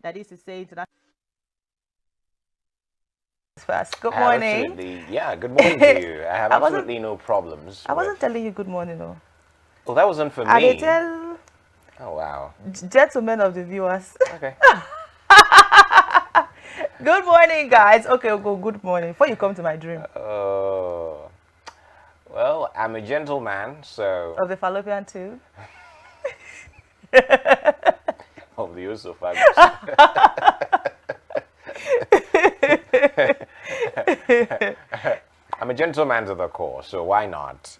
That is to say, international first. Good morning. Absolutely. Yeah, good morning to you. I have I wasn't. absolutely no problems I wasn't with. telling you good morning, though. Well, that wasn't for I did me. tell Oh, wow. gentlemen of the viewers. Okay. Good morning, guys. Okay, we'll go. Good morning. Before you come to my dream Oh. Well, I'm a gentleman, so. of the fallopian tube. Of the esophagus. I'm a gentleman to the core, so why not?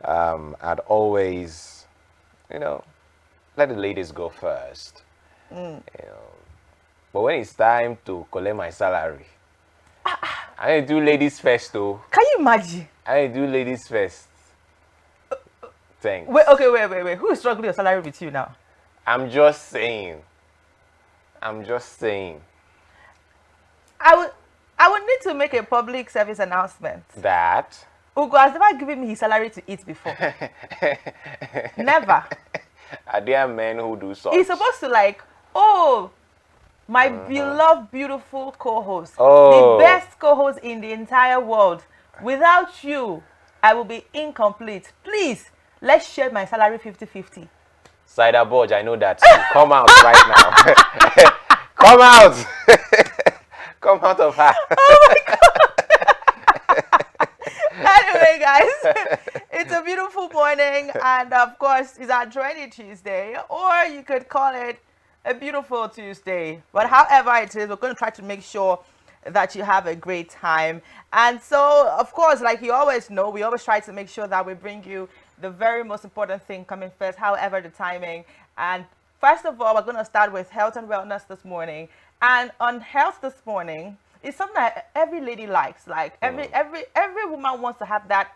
I'd always, let the ladies go first. But when it's time to collect my salary, I do ladies first, though. Can you imagine? I do ladies first. Thanks. Wait. Okay. Wait. Who is struggling your salary with you now? I'm just saying. I'm just saying. I would need to make a public service announcement. That. Ugo has never given me his salary to eat before. Never. Are there men who do so? He's supposed to my beloved, beautiful co-host, Oh. the best co-host in the entire world. Without you, I will be incomplete. Please, let's share my salary 50-50. Cider Bodge, I know that. Come out right now. Come out. Come out of her. Oh my God. Anyway, guys, it's a beautiful morning, and of course, it's our Trendy Tuesday, or you could call it a beautiful Tuesday. But however it is, we're going to try to make sure that you have a great time. And so, of course, like you always know, we always try to make sure that we bring you the very most important thing coming first, however the timing. And first of all, we're going to start with health and wellness this morning. And on health this morning, it's something that every lady likes. Like every woman wants to have that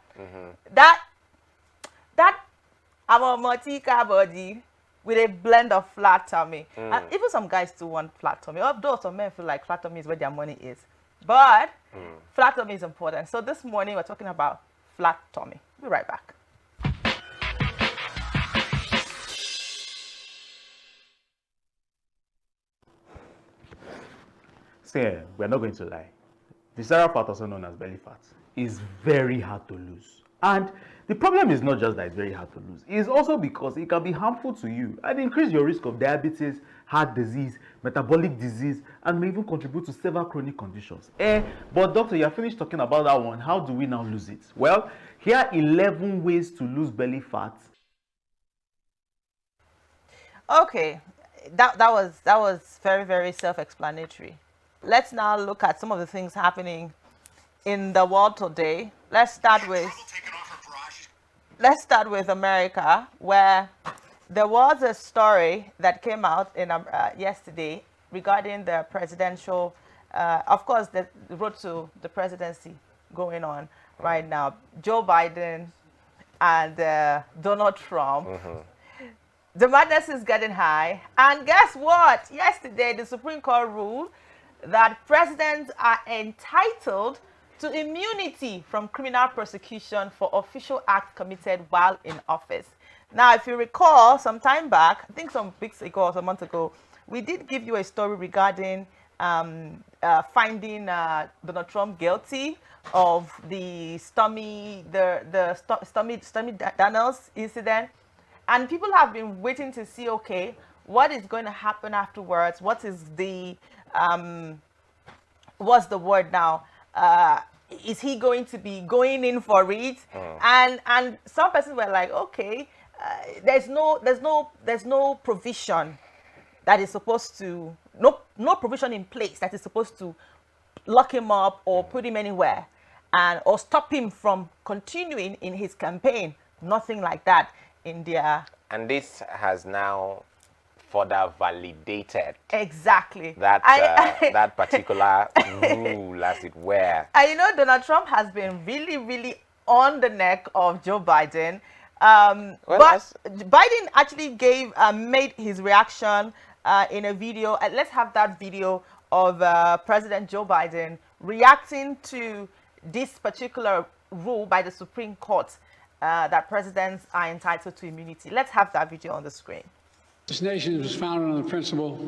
our motica body with a blend of flat tummy. And even some guys do want flat tummy. Although some men feel like flat tummy is where their money is. But flat tummy is important. So this morning we're talking about flat tummy. We'll be right back. See, we're not going to lie. Visceral fat, also known as belly fat, is very hard to lose. And the problem is not just that it's very hard to lose. It's also because it can be harmful to you and increase your risk of diabetes, heart disease, metabolic disease, and may even contribute to several chronic conditions. But doctor, you're finished talking about that one. How do we now lose it? Well, here are 11 ways to lose belly fat. Okay, that was very, very self-explanatory. Let's now look at some of the things happening in the world today. Let's start with America, where there was a story that came out in yesterday regarding the presidential, of course, the road to the presidency going on right now. Joe Biden and Donald Trump. The madness is getting high. And guess what? Yesterday, the Supreme Court ruled that presidents are entitled to immunity from criminal prosecution for official acts committed while in office. Now, if you recall, some time back, I think some weeks ago or some months ago, we did give you a story regarding finding Donald Trump guilty of the Stormy Daniels incident. And people have been waiting to see, okay, what is going to happen afterwards? What is the what's the word now? Is he going to be going in for it? And some persons were like, okay, there's no provision that is supposed to no provision in place that is supposed to lock him up or put him anywhere or stop him from continuing in his campaign. Nothing like that in their. And this has now further validated exactly that that particular rule, as it were. And Donald Trump has been really, really on the neck of Joe Biden. But Biden actually made his reaction in a video. Let's have that video of President Joe Biden reacting to this particular rule by the Supreme Court that presidents are entitled to immunity. Let's have that video on the screen. This nation was founded on the principle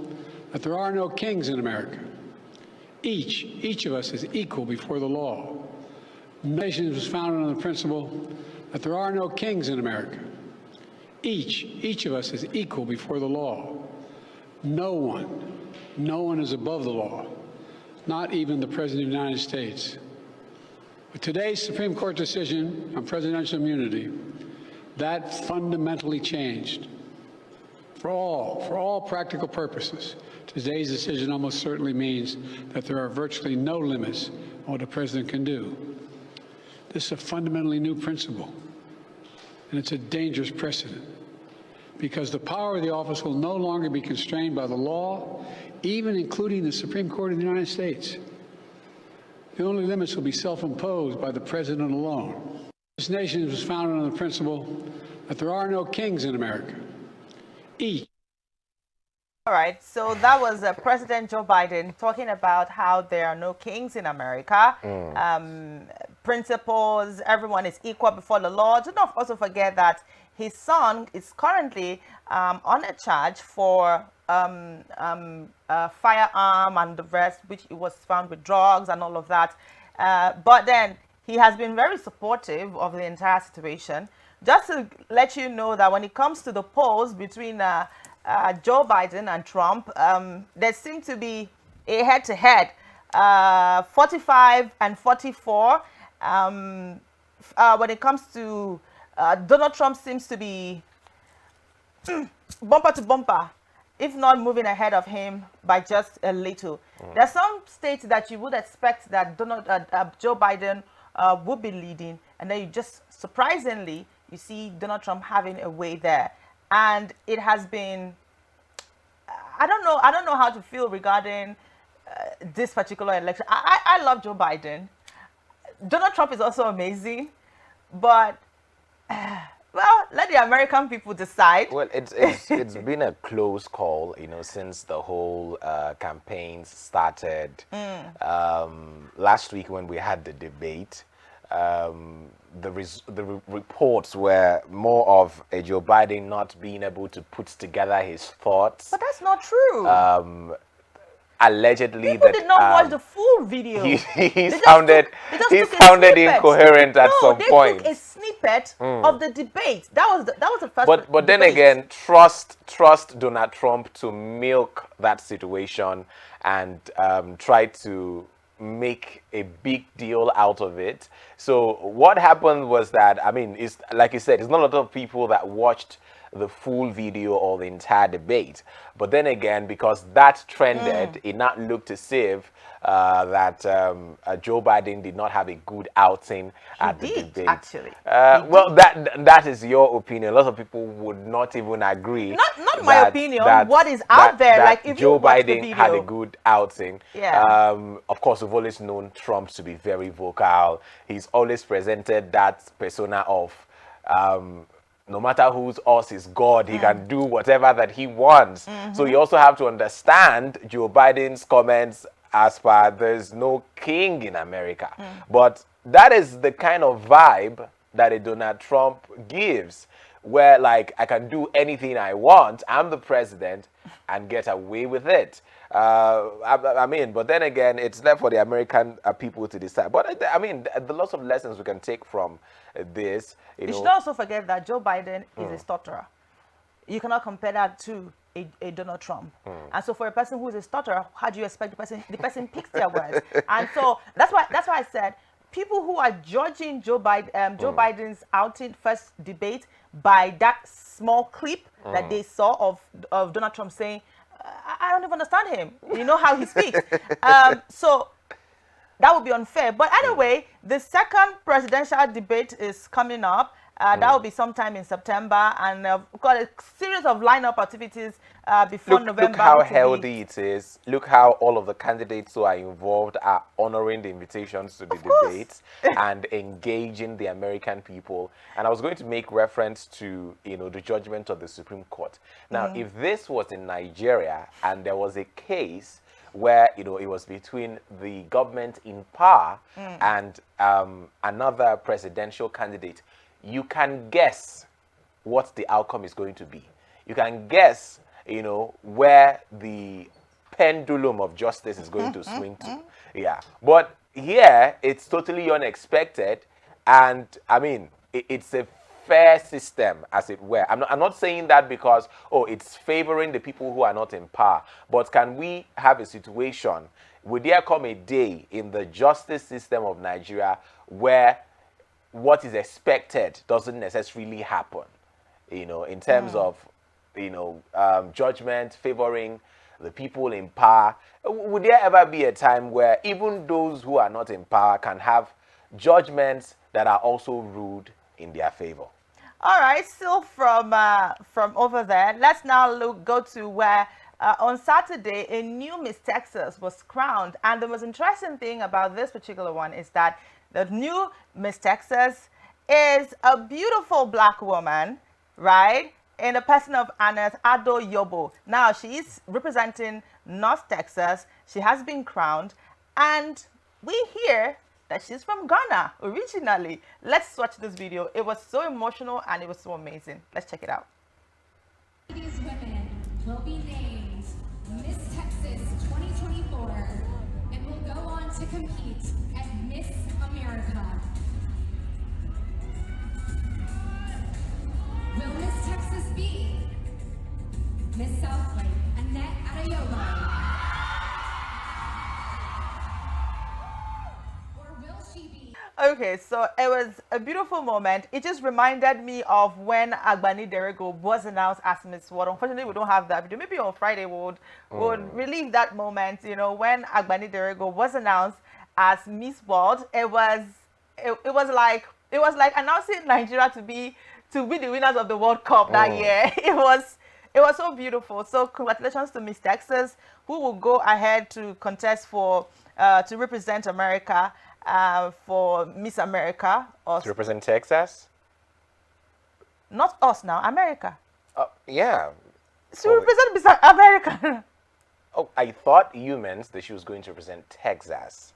that there are no kings in America. Each of us is equal before the law. The nation was founded on the principle that there are no kings in America. Each of us is equal before the law. No one is above the law, not even the President of the United States. With today's Supreme Court decision on presidential immunity, that fundamentally changed. For all practical purposes, today's decision almost certainly means that there are virtually no limits on what a president can do. This is a fundamentally new principle, and it's a dangerous precedent, because the power of the office will no longer be constrained by the law, even including the Supreme Court of the United States. The only limits will be self-imposed by the president alone. This nation was founded on the principle that there are no kings in America. All right, so that was President Joe Biden talking about how there are no kings in America. Principles, everyone is equal before the law. Do not also forget that his son is currently on a charge for firearm and the rest, which he was found with drugs and all of that. But then he has been very supportive of the entire situation. Just to let you know that when it comes to the polls between Joe Biden and Trump, there seems to be a head-to-head, 45 and 44. When it comes to Donald Trump, seems to be bumper to bumper, if not moving ahead of him by just a little. There are some states that you would expect that Joe Biden would be leading, and then you just surprisingly you see Donald Trump having a way there. And it has been, I don't know how to feel regarding this particular election. I love Joe Biden. Donald Trump is also amazing, but well, let the American people decide. Well, it's been a close call, you know, since the whole campaigns started. Last week when we had the debate, the reports were more of a Joe Biden not being able to put together his thoughts. But that's not true. Allegedly, people that did not watch the full video. he sounded incoherent at some point. They took a snippet of the debate. That was the first. But then again, trust Donald Trump to milk that situation and try to make a big deal out of it. So what happened was that, I mean, it's like you said, it's not a lot of people that watched the full video or the entire debate. But then again, because that trended, it not looked as if that Joe Biden did not have a good outing at the debate. Actually. Well, that is your opinion. A lot of people would not even agree. Not my opinion. What is out there? That Like if Joe you watch the Biden video, had a good outing. Yeah. Of course, we've always known Trump to be very vocal. He's always presented that persona of no matter whose us is God, he can do whatever that he wants. So you also have to understand Joe Biden's comments as per there's no king in America. But that is the kind of vibe that a Donald Trump gives, where like I can do anything I want, I'm the president, and get away with it. I mean, but then again, it's left for the American people to decide. But I mean, the lots of lessons we can take from this. You should also forget that Joe Biden is a stutterer. You cannot compare that to a Donald Trump. And so for a person who is a stutterer, how do you expect the person picks their words? And so that's why I said people who are judging Joe Biden's outing first debate by that small clip that they saw of Donald Trump saying, I don't even understand him. You know how he speaks. So that would be unfair. But anyway, the second presidential debate is coming up. That will be sometime in September, and we've got a series of lineup activities before November. Look how healthy it is. Look how all of the candidates who are involved are honoring the invitations to the debates and engaging the American people. And I was going to make reference to, you know, the judgment of the Supreme Court. Now, if this was in Nigeria and there was a case where, you know, it was between the government in power and another presidential candidate, you can guess what the outcome is going to be. You can guess where the pendulum of justice is going to swing to. Yeah. But here, it's totally unexpected. And, I mean, it's a fair system, as it were. I'm not saying that because, it's favoring the people who are not in power. But can we have a situation, would there come a day in the justice system of Nigeria where what is expected doesn't necessarily happen, in terms of, judgment favoring the people in power? Would there ever be a time where even those who are not in power can have judgments that are also ruled in their favor? All right, still from over there, let's now go to where on Saturday a new Miss Texas was crowned, and the most interesting thing about this particular one is that the new Miss Texas is a beautiful black woman, right? In the person of Aneth Ado Yobo. Now, she is representing North Texas. She has been crowned, and we hear that she's from Ghana originally. Let's watch this video. It was so emotional and it was so amazing. Let's check it out. These women will be named Miss Texas 2024 and will go on to compete at Miss America. Will Miss Texas be Miss Southlake Annette Adeyobo? Or will she be? Okay, so it was a beautiful moment. It just reminded me of when Agbani Derego was announced as Miss World. Unfortunately, we don't have that video. Maybe on Friday we would relive that moment. When Agbani Derego was announced as Miss World, it was like announcing Nigeria to be the winners of the World Cup that year. It was so beautiful. So congratulations to Miss Texas, who will go ahead to contest for to represent America for Miss America. To represent Texas? Not us now, America. Yeah. To represent Miss America. Oh, I thought you meant that she was going to represent Texas.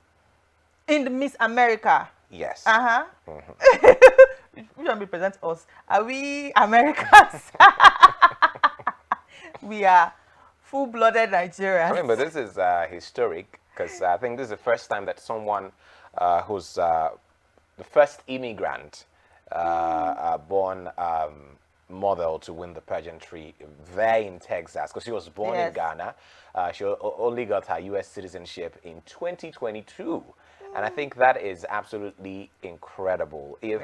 In the Miss America. Yes. We don't represent us. Are we Americans? We are full-blooded Nigerians. I mean, but this is historic, because I think this is the first time that someone who's the first immigrant born model to win the pageantry there in Texas, because she was born in Ghana. She only got her U.S. citizenship in 2022. And I think that is absolutely incredible. If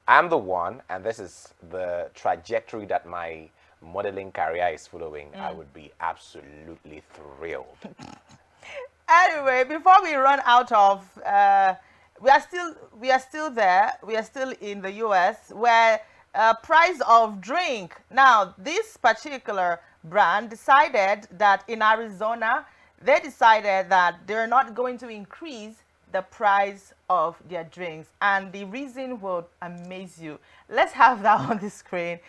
I'm the one, and this is the trajectory that my modeling career is following, I would be absolutely thrilled. Anyway, before we run out of, we are still there. We are still in the U.S. where price of drink. Now, this particular brand decided that in Arizona, they decided that they're not going to increase the price of their drinks, and the reason will amaze you. Let's have that on the screen.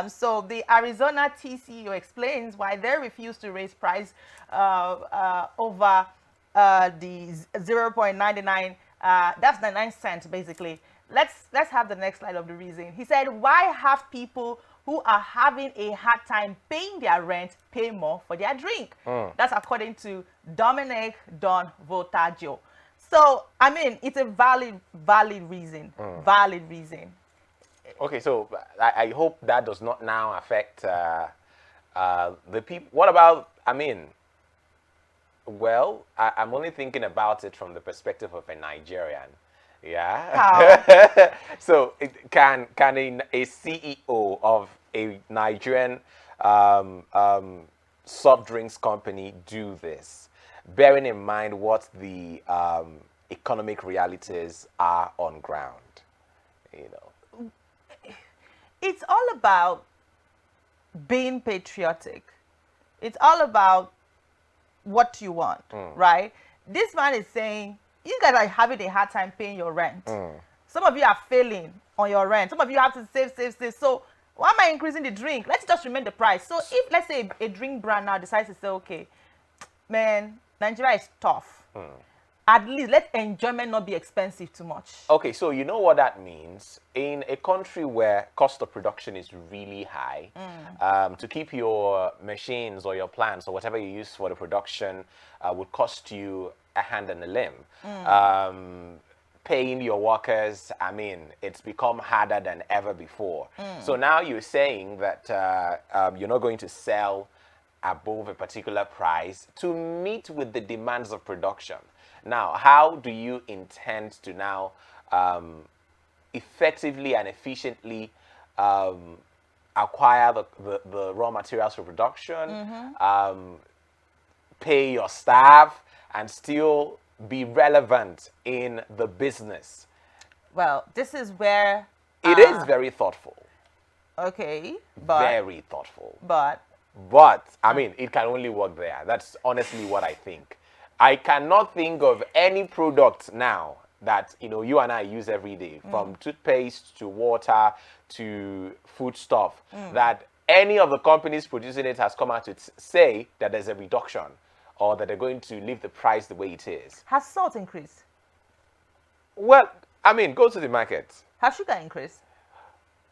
So the Arizona Tea CEO explains why they refuse to raise price over the 0.99. That's 99 cents basically. Let's have the next slide of the reason. He said, why have people who are having a hard time paying their rent pay more for their drink? That's according to Dominic Don Voltaggio. So, I mean, it's a valid reason. Valid reason. Okay, so I hope that does not now affect the people. What about, I mean, well, I'm only thinking about it from the perspective of a Nigerian. Yeah. How? So, can a CEO of a Nigerian soft drinks company do this, bearing in mind what the economic realities are on ground? It's all about being patriotic. It's all about what you want, right? This man is saying, you guys are having a hard time paying your rent. Some of you are failing on your rent. Some of you have to save. So why am I increasing the drink? Let's just remain the price. So if, let's say, a drink brand now decides to say, okay, man, Nigeria is tough. at least let enjoyment not be expensive too much. Okay, so you know what that means? In a country where cost of production is really high, to keep your machines or your plants or whatever you use for the production would cost you a hand and a limb. Paying your workers, I mean, it's become harder than ever before. So now you're saying that you're not going to sell above a particular price to meet with the demands of production. Now, how do you intend to now effectively and efficiently acquire the raw materials for production, pay your staff, and still be relevant in the business? Well, this is where It is very thoughtful. okay, but Very thoughtful. but But, I mean, it can only work there. That's honestly what I think. I cannot think of any product now that, you know, you and I use every day, from toothpaste to water to food stuff, that any of the companies producing it has come out to say that there's a reduction or that they're going to leave the price the way it is. has salt increased? Well, I mean, go to the market. Has sugar increased?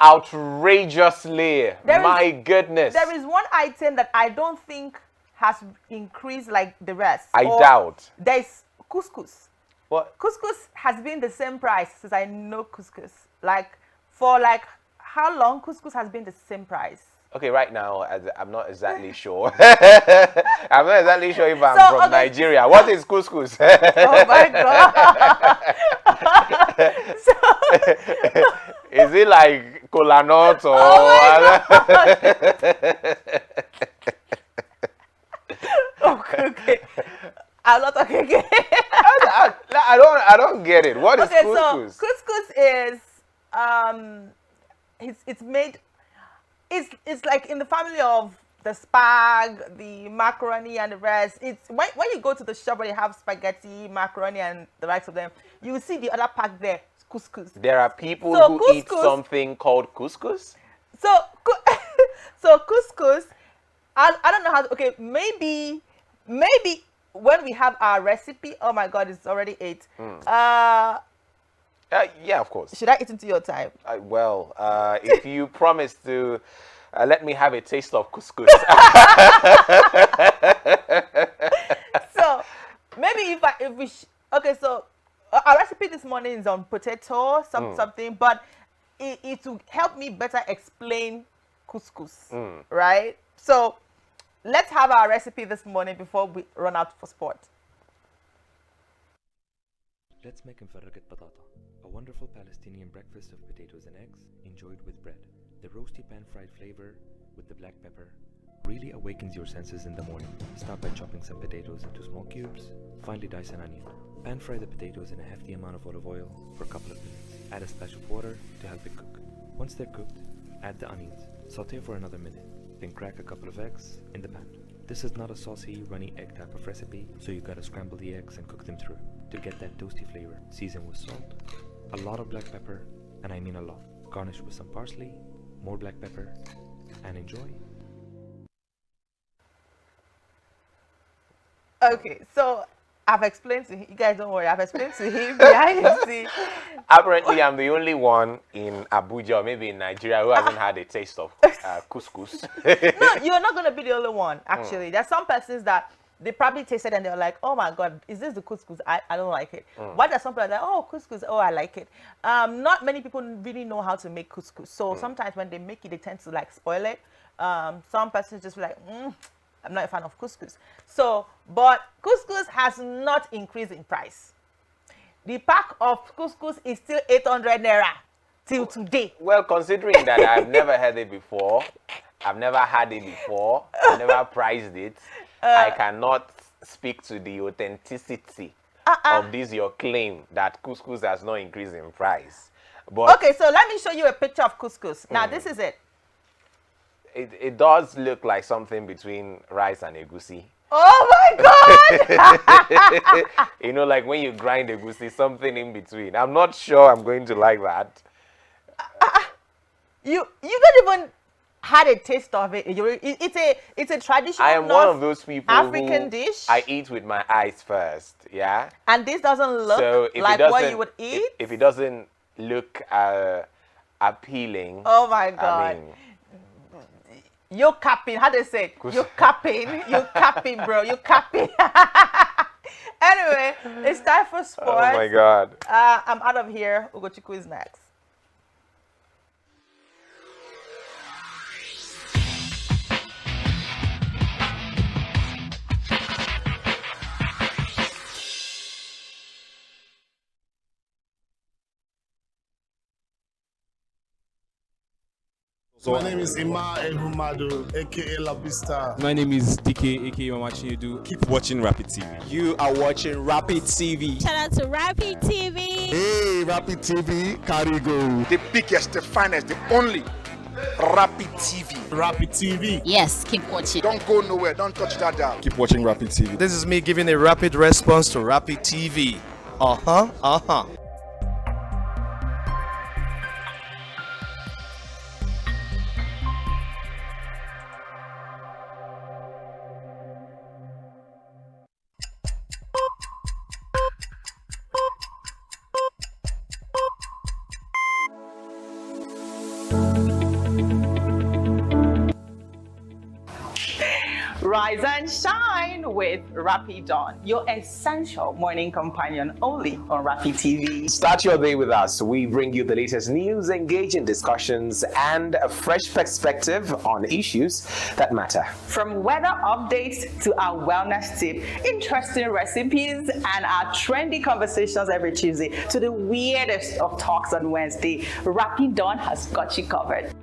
Outrageously. My goodness. There is one item that I don't think has increased like the rest. I Or doubt. There's couscous. What? Couscous has been the same price since I know couscous. Like, for like, how long couscous has been the same price? Okay, right now, I'm not exactly sure. I'm not exactly sure if I'm So, from okay. Nigeria. What is couscous? Oh my God. Is it like kola nut or? Okay. I'm not talking again. I don't get it. What is Okay, couscous? so couscous is it's made, it's like in the family of the spag, the macaroni, and the rest. It's when you go to the shop where they have spaghetti, macaroni, and the rest of them, you will see the other pack there, couscous. There are people So who eat couscous- something called couscous. So so couscous, I don't know how to, okay, maybe when we have our recipe, oh my God, it's already 8. Yeah, of course. Should I eat into your time? Well, if you promise to let me have a taste of couscous. So maybe okay, so our recipe this morning is on potato, something, but it will help me better explain couscous, right? So let's have our recipe this morning before we run out for sport. Let's make مفرقة بطاطا, a wonderful Palestinian breakfast of potatoes and eggs enjoyed with bread. The roasty pan-fried flavor with the black pepper really awakens your senses in the morning. Start by chopping some potatoes into small cubes. Finally dice an onion. Pan-fry the potatoes in a hefty amount of olive oil for a couple of minutes. Add a splash of water to help it cook. Once they're cooked, add the onions. Saute for another minute. Then crack a couple of eggs in the pan. This is not a saucy, runny egg type of recipe, so you gotta scramble the eggs and cook them through to get that toasty flavor. Season with salt, a lot of black pepper, and I mean a lot. Garnish with some parsley, more black pepper, and enjoy. Okay, so I've explained to him, you guys don't worry, I've explained to him behind the scene. Apparently, I'm the only one in Abuja or maybe in Nigeria who hasn't had a taste of couscous. No, you're not going to be the only one, actually. There's some persons that they probably tasted and they're like, oh my God, is this the couscous? I don't like it. But there's some people that are like, oh, couscous, oh, I like it. Not many people really know how to make couscous. So sometimes when they make it, they tend to like spoil it. Some persons just be like, I'm not a fan of couscous. So, but couscous has not increased in price. The pack of couscous is still 800 naira till today. Well, considering that I've never heard it before, I've never had it before, I've never priced it, I cannot speak to the authenticity of this your claim that couscous has not increased in price. But Okay, so let me show you a picture of couscous. Now, this is it. it does look like something between rice and egusi. Oh my God! You know, like when you grind egusi, something in between. I'm not sure I'm going to like that. You don't even, had a taste of it. It's a traditional I am one North of those people African who dish. I eat with my eyes first. Yeah. And this doesn't look So if like it what doesn't, you would eat. if it doesn't look appealing, Oh my I God. mean, You're capping. How they say? You're capping. You're capping, bro. You're capping. Anyway, it's time for sports. oh my God. I'm out of here. Ugochukwu is next. My name is Ima Ehumadu, aka La Pista. My name is DK, aka Mama Chinedu. Keep watching Rapid TV. You are watching Rapid TV. Shout out to Rapid TV. Hey, Rapid TV, Carigo. The biggest, the finest, the only Rapid TV. Rapid TV. Yes, keep watching. Don't go nowhere. Don't touch that dial. Keep watching Rapid TV. This is me giving a rapid response to Rapid TV. Uh-huh. Rise and shine with Rapid Dawn, your essential morning companion only on Rapid TV. Start your day with us. We bring you the latest news, engaging discussions, and a fresh perspective on issues that matter. From weather updates to our wellness tip, interesting recipes, and our trendy conversations every Tuesday to the weirdest of talks on Wednesday, Rapid Dawn has got you covered.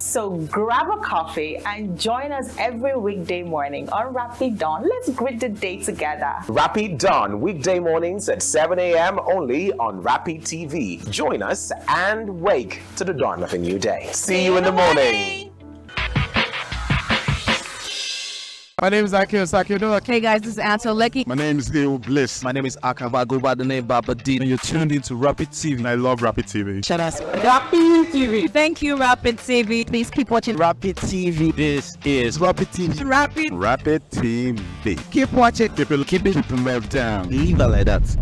So grab a coffee and join us every weekday morning on Rapid Dawn. Let's greet the day together. Rapid Dawn, weekday mornings at 7 a.m. only on Rapid TV. Join us and wake to the dawn of a new day. See you in the morning. My name is Akio Sakiodo. Hey guys, this is Anto Lecky. My name is Leo Bliss. My name is Akava. Go by the name Baba D. And you're tuned into Rapid TV. And I love Rapid TV. Shout out Rapid TV. Thank you, Rapid TV. Please keep watching Rapid TV. This is Rapid TV. Rapid. Rapid TV. Keep watching. Keep it well down. Leave it like that.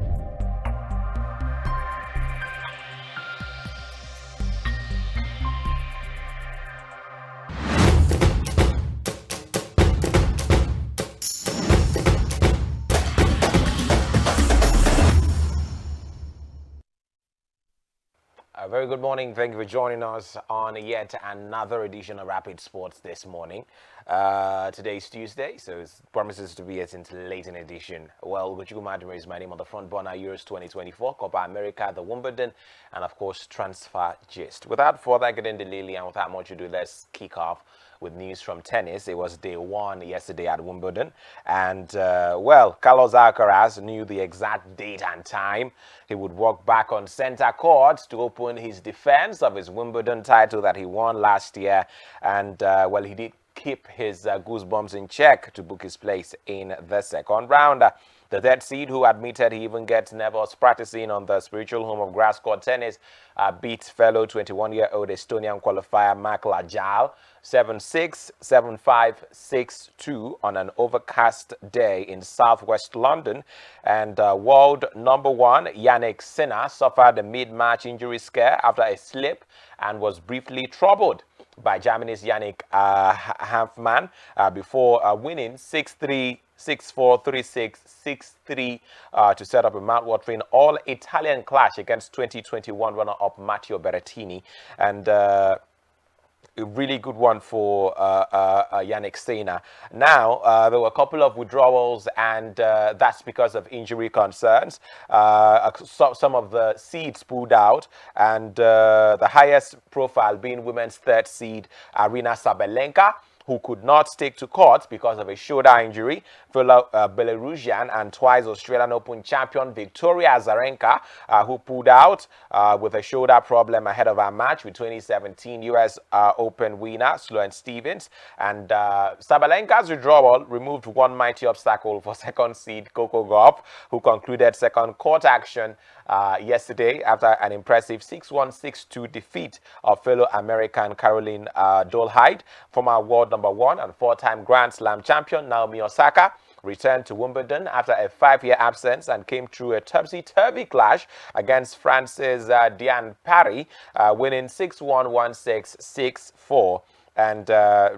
A very good morning. Thank you for joining us on yet another edition of Rapid Sports this morning. Today is Tuesday, so it promises to be a scintillating edition. Well, Ugochukwu Madrim is my name on the front burner. Euros 2024, Copa America, the Wimbledon, and of course, Transfer Gist. Without further getting delayed and without much ado, let's kick off with news from tennis. It was day one yesterday at Wimbledon, and well, Carlos Alcaraz knew the exact date and time he would walk back on center court to open his defense of his Wimbledon title that he won last year, and well, he did keep his goosebumps in check to book his place in the second round. The third seed, who admitted he even gets nervous practicing on the spiritual home of grass court tennis, beat fellow 21-year-old Estonian qualifier Mark Lajal 7-6, 7-5, 6-2 on an overcast day in southwest London. And world number one Yannick Sinner suffered a mid-match injury scare after a slip and was briefly troubled by Germany's Yannick Hanfmann before winning 6-3, 6-4, 3-6, 6-3 to set up a mouth-watering all-Italian clash against 2021 runner-up Matteo Berrettini. And a really good one for Yannick Sinner. Now, there were a couple of withdrawals, and that's because of injury concerns. Some of the seeds pulled out, and the highest profile being women's third seed, Arina Sabalenka, who could not take to court because of a shoulder injury, fellow Belarusian and twice Australian Open champion Victoria Azarenka, who pulled out with a shoulder problem ahead of her match with 2017 US Open winner Sloane Stephens. And Sabalenka's withdrawal removed one mighty obstacle for second seed Coco Gauff, who concluded second court action yesterday after an impressive 6-1, 6-2 defeat of fellow American Caroline Dolehide. Former world number 1 and 4-time Grand Slam champion Naomi Osaka returned to Wimbledon after a 5-year absence and came through a topsy-turvy clash against France's Diane Parry, winning 6-1, 1-6, 6-4, and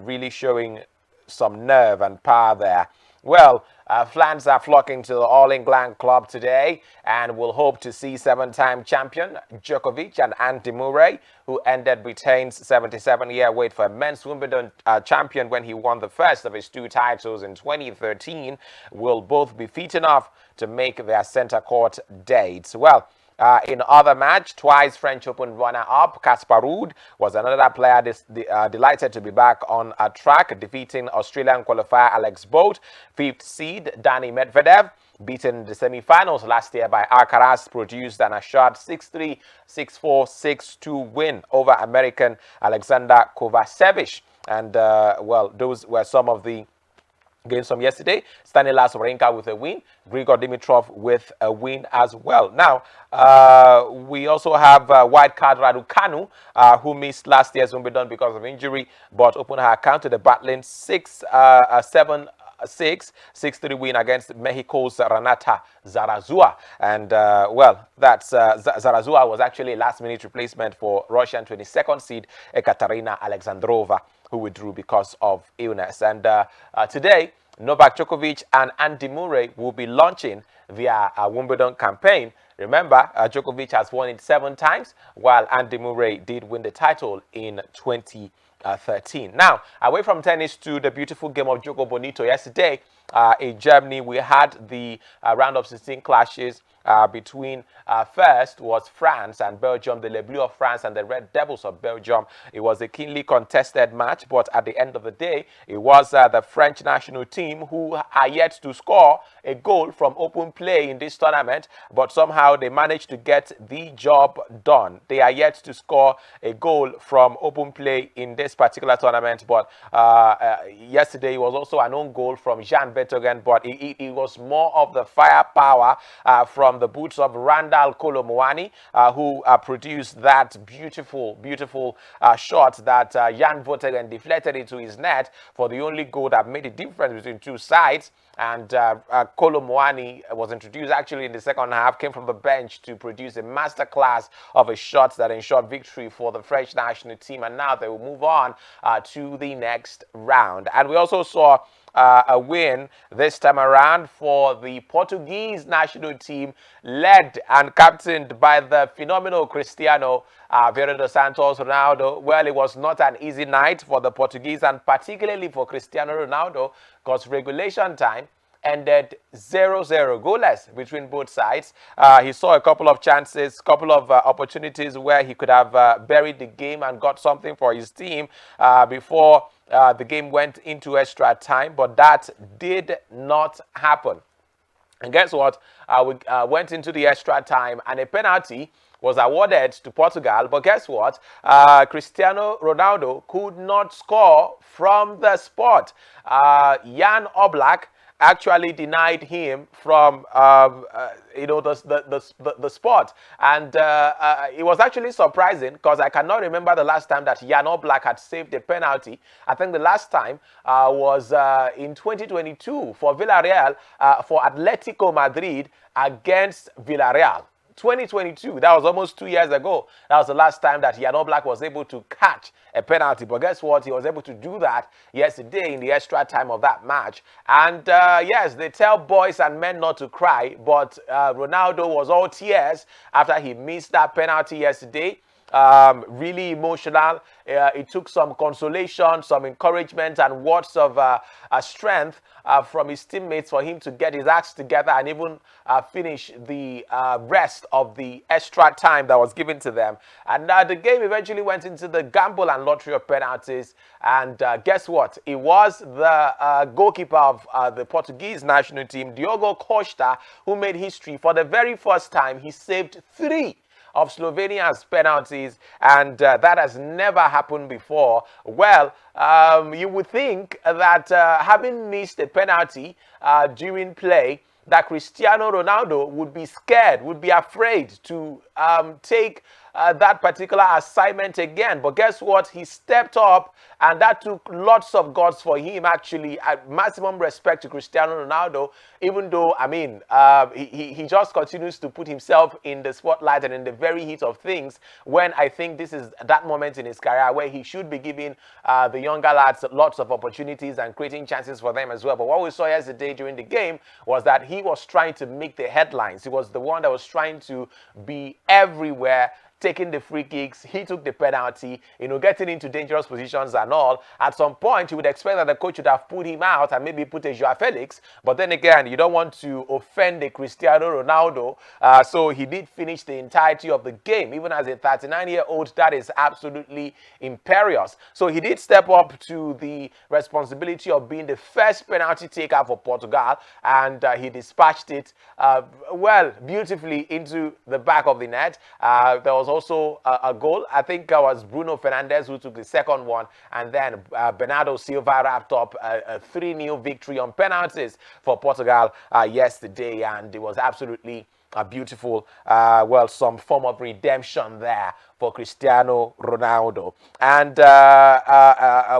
really showing some nerve and power there. Well, fans are flocking to the All England club today and will hope to see 7-time champion Djokovic and Andy Murray, who ended Britain's 77-year wait for a men's Wimbledon champion when he won the first of his 2 titles in 2013, will both be fit enough to make their centre court dates. Well, in other match, twice French Open runner-up Casper Ruud was another player delighted to be back on a track, defeating Australian qualifier Alex Bolt. 5th seed Dani Medvedev, beaten in the semi-finals last year by Alcaraz, produced an assured 6-3, 6-4, 6-2 win over American Alexander Kovacevic. And, well, those were some of the games from yesterday. Stanislas Wawrinka with a win, Grigor Dimitrov with a win as well. Now, we also have wildcard Raducanu, who missed last year's Wimbledon because of injury, but opened her account to the battling 6-3 win against Mexico's Renata Zarazua. And, well, that's Zarazua was actually a last-minute replacement for Russian 22nd seed Ekaterina Alexandrova, who withdrew because of illness. And today, Novak Djokovic and Andy Murray will be launching their Wimbledon campaign. Remember, Djokovic has won it 7 times, while Andy Murray did win the title in 2013. Now, away from tennis to the beautiful game of Jogo Bonito yesterday, in Germany, we had the round of 16 clashes between first was France and Belgium, the Le Bleu of France and the Red Devils of Belgium. It was a keenly contested match, but at the end of the day, it was the French national team who are yet to score a goal from open play in this tournament, but somehow they managed to get the job done. They are yet to score a goal from open play in this particular tournament, but yesterday it was also an own goal from Jean Vertonghen, but it was more of the firepower from the boots of Randall Kolo Muani, who produced that beautiful shot that Jan Vertonghen deflected into his net for the only goal that made the difference between two sides. And Kolo Muani was introduced actually in the second half, came from the bench to produce a masterclass of a shot that ensured victory for the French national team. And now they will move on to the next round. And we also saw a win this time around for the Portuguese national team, led and captained by the phenomenal Cristiano Vieira dos Santos Ronaldo. Well, it was not an easy night for the Portuguese, and particularly for Cristiano Ronaldo, because regulation time ended 0-0, goalless between both sides. He saw a couple of chances, couple of opportunities where he could have buried the game and got something for his team before the game went into extra time, but that did not happen. And guess what? We went into the extra time and a penalty was awarded to Portugal, but guess what? Cristiano Ronaldo could not score from the spot. Jan Oblak actually denied him from the spot, and it was actually surprising because I cannot remember the last time that Jan Oblak had saved a penalty. I think the last time was in 2022 for Villarreal, for Atletico Madrid against Villarreal. 2022, that was almost 2 years ago. That was the last time that Jan Oblak was able to catch a penalty. But guess what? He was able to do that yesterday in the extra time of that match. And yes, they tell boys and men not to cry, but Ronaldo was all tears after he missed that penalty yesterday. Really emotional. It took some consolation, some encouragement, and words of strength from his teammates for him to get his acts together and even finish the rest of the extra time that was given to them. And the game eventually went into the gamble and lottery of penalties. And guess what? It was the goalkeeper of the Portuguese national team, Diogo Costa, who made history. For the very first time, he saved 3 of Slovenia's penalties, and that has never happened before. Well, you would think that having missed a penalty during play, that Cristiano Ronaldo would be scared, would be afraid to take that particular assignment again. But guess what? He stepped up, and that took lots of guts for him, actually. Maximum respect to Cristiano Ronaldo, even though, I mean, he just continues to put himself in the spotlight and in the very heat of things, when I think this is that moment in his career where he should be giving the younger lads lots of opportunities and creating chances for them as well. But what we saw yesterday during the game was that he was trying to make the headlines. He was the one that was trying to be everywhere, taking the free kicks. He took the penalty, getting into dangerous positions and all. At some point, you would expect that the coach would have put him out and maybe put a Joao Felix. But then again, you don't want to offend the Cristiano Ronaldo. So he did finish the entirety of the game. Even as a 39-year-old, that is absolutely imperious. So he did step up to the responsibility of being the first penalty taker for Portugal. And he dispatched it, beautifully into the back of the net. There was also a goal. I think it was Bruno Fernandes who took the second one, and then Bernardo Silva wrapped up a 3-0 victory on penalties for Portugal yesterday, and it was absolutely a beautiful, some form of redemption there for Cristiano Ronaldo. And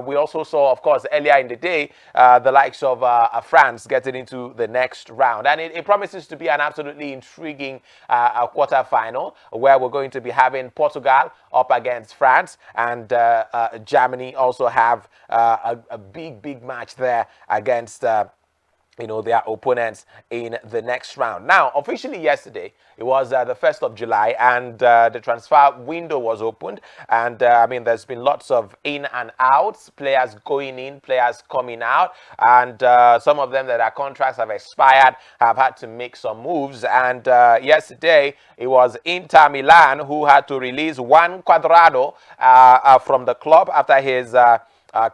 we also saw, of course, earlier in the day, the likes of France getting into the next round. And it promises to be an absolutely intriguing quarterfinal, where we're going to be having Portugal up against France, and Germany also have a big match there against their opponents in the next round. Now, officially yesterday, it was the 1st of July, and the transfer window was opened. And there's been lots of in and outs, players going in, players coming out. And some of them that their contracts have expired have had to make some moves. And yesterday, it was Inter Milan who had to release Juan Cuadrado from the club after his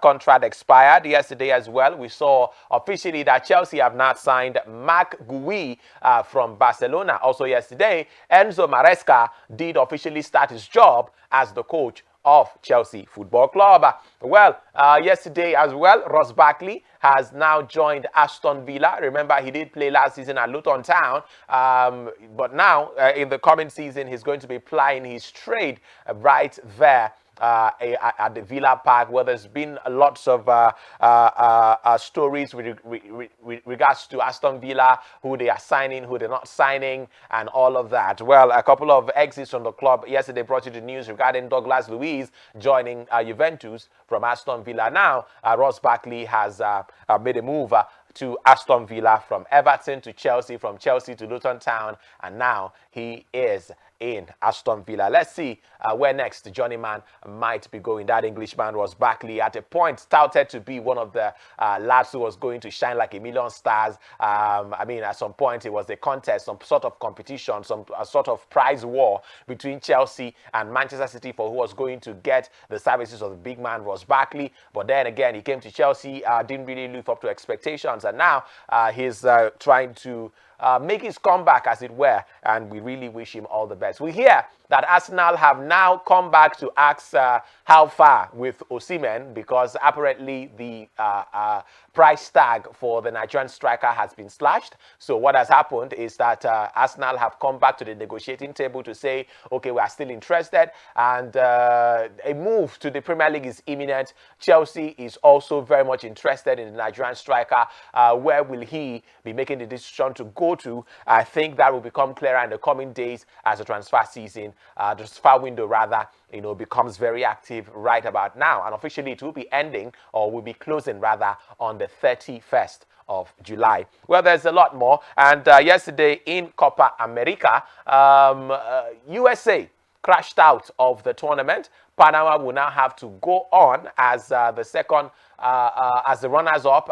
contract expired. Yesterday as well, we saw officially that Chelsea have not signed Marc Gui from Barcelona. Also yesterday, Enzo Maresca did officially start his job as the coach of Chelsea Football Club. Yesterday as well, Ross Barkley has now joined Aston Villa. Remember, he did play last season at Luton Town, but now in the coming season, he's going to be plying his trade right there at the Villa Park, where there's been lots of stories with regards to Aston Villa, who they are signing, who they're not signing, and all of that. Well, a couple of exits from the club yesterday brought you the news regarding Douglas Luiz joining Juventus from Aston Villa. Now, Ross Barkley has made a move to Aston Villa, from Everton to Chelsea, from Chelsea to Luton Town, and now he is in Aston Villa. Let's see where next Johnny Man might be going. That Englishman was Barkley, at a point touted to be one of the lads who was going to shine like a million stars. At some point it was a contest, some sort of competition, a sort of prize war between Chelsea and Manchester City for who was going to get the services of the big man Ross Barkley. But then again, he came to Chelsea, didn't really live up to expectations, and now he's trying to make his comeback, as it were, and we really wish him all the best. We hear that Arsenal have now come back to ask how far with Osimhen, because apparently the price tag for the Nigerian striker has been slashed. So what has happened is that Arsenal have come back to the negotiating table to say, okay, we are still interested, and a move to the Premier League is imminent. Chelsea is also very much interested in the Nigerian striker. Where will he be making the decision to go to? I think that will become clearer in the coming days as the transfer season, the transfer window rather, becomes very active right about now. And officially it will be ending, or will be closing rather, on the 31st of July. Well, there's a lot more. And yesterday in Copa America, USA crashed out of the tournament. Panama will now have to go on as the second, as the runners-up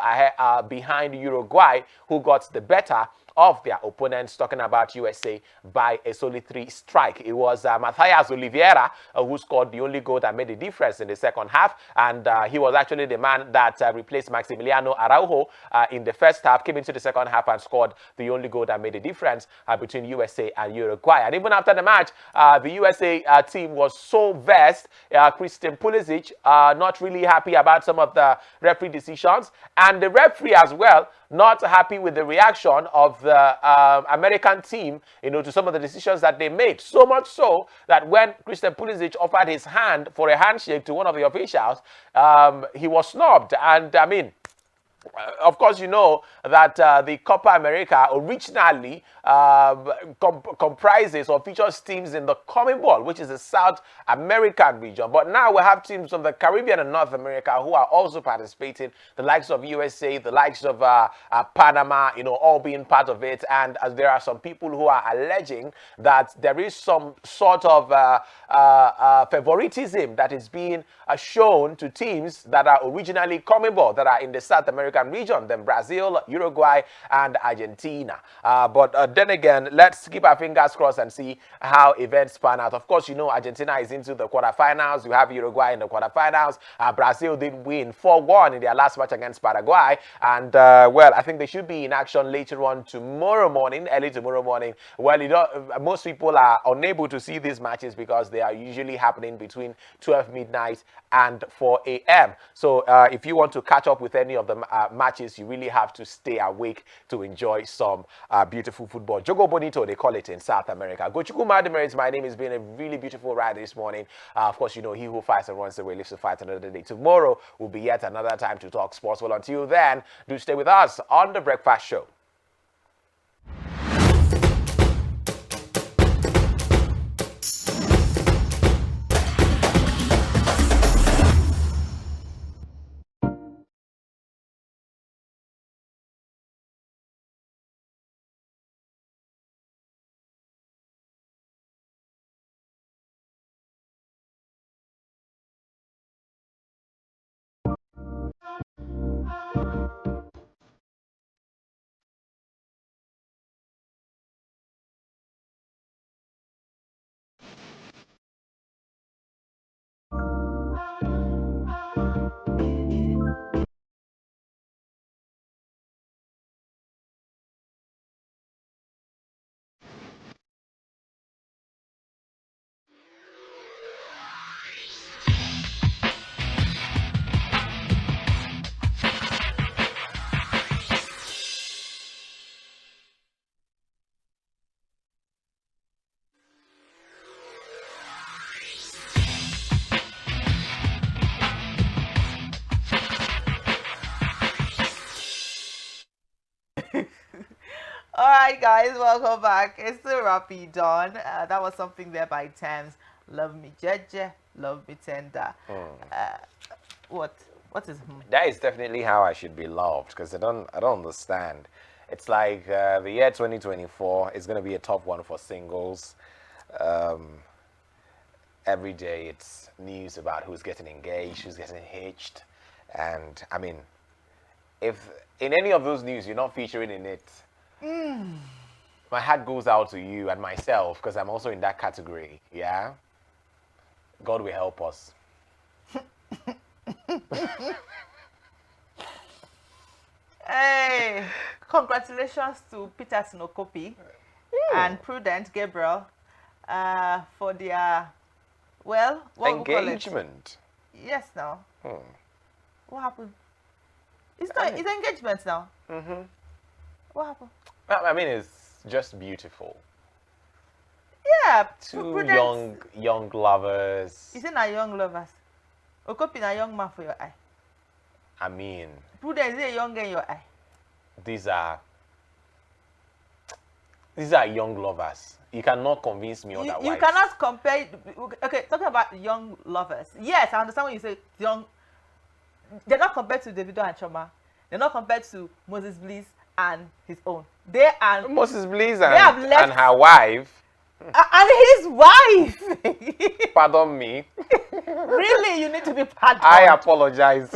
behind Uruguay, who got the better of their opponents, talking about USA, by a solid 3 strike. It was Matthias Oliveira who scored the only goal that made the difference in the second half, and he was actually the man that replaced Maximiliano Araujo in the first half, came into the second half and scored the only goal that made the difference between USA and Uruguay. And even after the match, the USA team was so vexed. Christian Pulisic not really happy about some of the referee decisions, and the referee as well not happy with the reaction of the American team, to some of the decisions that they made. So much so that when Christian Pulisic offered his hand for a handshake to one of the officials, he was snubbed. And I mean, of course, you know that the Copa America originally comprises or features teams in the CONMEBOL, which is the South American region. But now we have teams from the Caribbean and North America who are also participating, the likes of USA, the likes of Panama, all being part of it. And there are some people who are alleging that there is some sort of favoritism that is being shown to teams that are originally CONMEBOL, that are in the South American region, than Brazil, Uruguay, and Argentina. But then again, let's keep our fingers crossed and see how events pan out. Of course, Argentina is into the quarterfinals. You have Uruguay in the quarterfinals. Brazil did win 4-1 in their last match against Paraguay. And, well, I think they should be in action later on tomorrow morning, early tomorrow morning. Well, most people are unable to see these matches because they are usually happening between 12 midnight and 4 a.m. So if you want to catch up with any of the matches, you really have to stay awake to enjoy some beautiful football. Jogo Bonito, they call it in South America. Gochuku Mademere, my name. Has been a really beautiful ride this morning. Of course, he who fights and runs away lives to fight another day. Tomorrow will be yet another time to talk sports. Well, until then, do stay with us on The Breakfast Show. All right, guys, welcome back. It's still Rappy Dawn. That was something there by Thames. Love me, Jeje. Love me, tender. What is? That is definitely how I should be loved, because I don't understand. It's like the year 2024 is going to be a tough one for singles. Every day it's news about who's getting engaged, who's getting hitched, and I mean, if in any of those news you're not featuring in it, my heart goes out to you and myself, because I'm also in that category. Yeah, God will help us. Hey, congratulations to Peter Sinokopi and Prudent Gabriel for their, well, what engagement. Yes, now. What happened? It's engagement now. What happened? Well, I mean, it's just beautiful. Yeah, Two young lovers. Is it not young lovers? Okopi na young man for your eye. I mean, Prudence is a young girl in your eye. These are young lovers. You cannot convince me otherwise. You cannot compare. Okay, talking about young lovers. Yes, I understand when you say young. They're not compared to Davido and Choma. They're not compared to Moses Bliss and his own. They are Moses Bliss and her wife. And his wife. Pardon me. Really, you need to be pardoned. I apologize.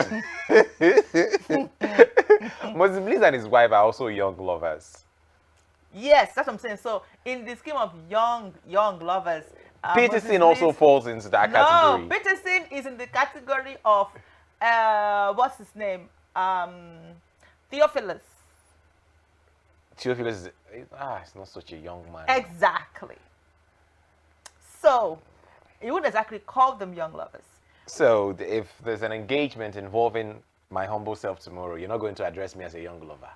Moses Bliss and his wife are also young lovers. Yes, that's what I'm saying. So, in the scheme of young lovers, Peterson also falls into that category. No, Peterson is in the category of what's his name? Theophilus. Theophilus is it's not such a young man. Exactly. So, you wouldn't exactly call them young lovers. So, if there's an engagement involving my humble self tomorrow, you're not going to address me as a young lover.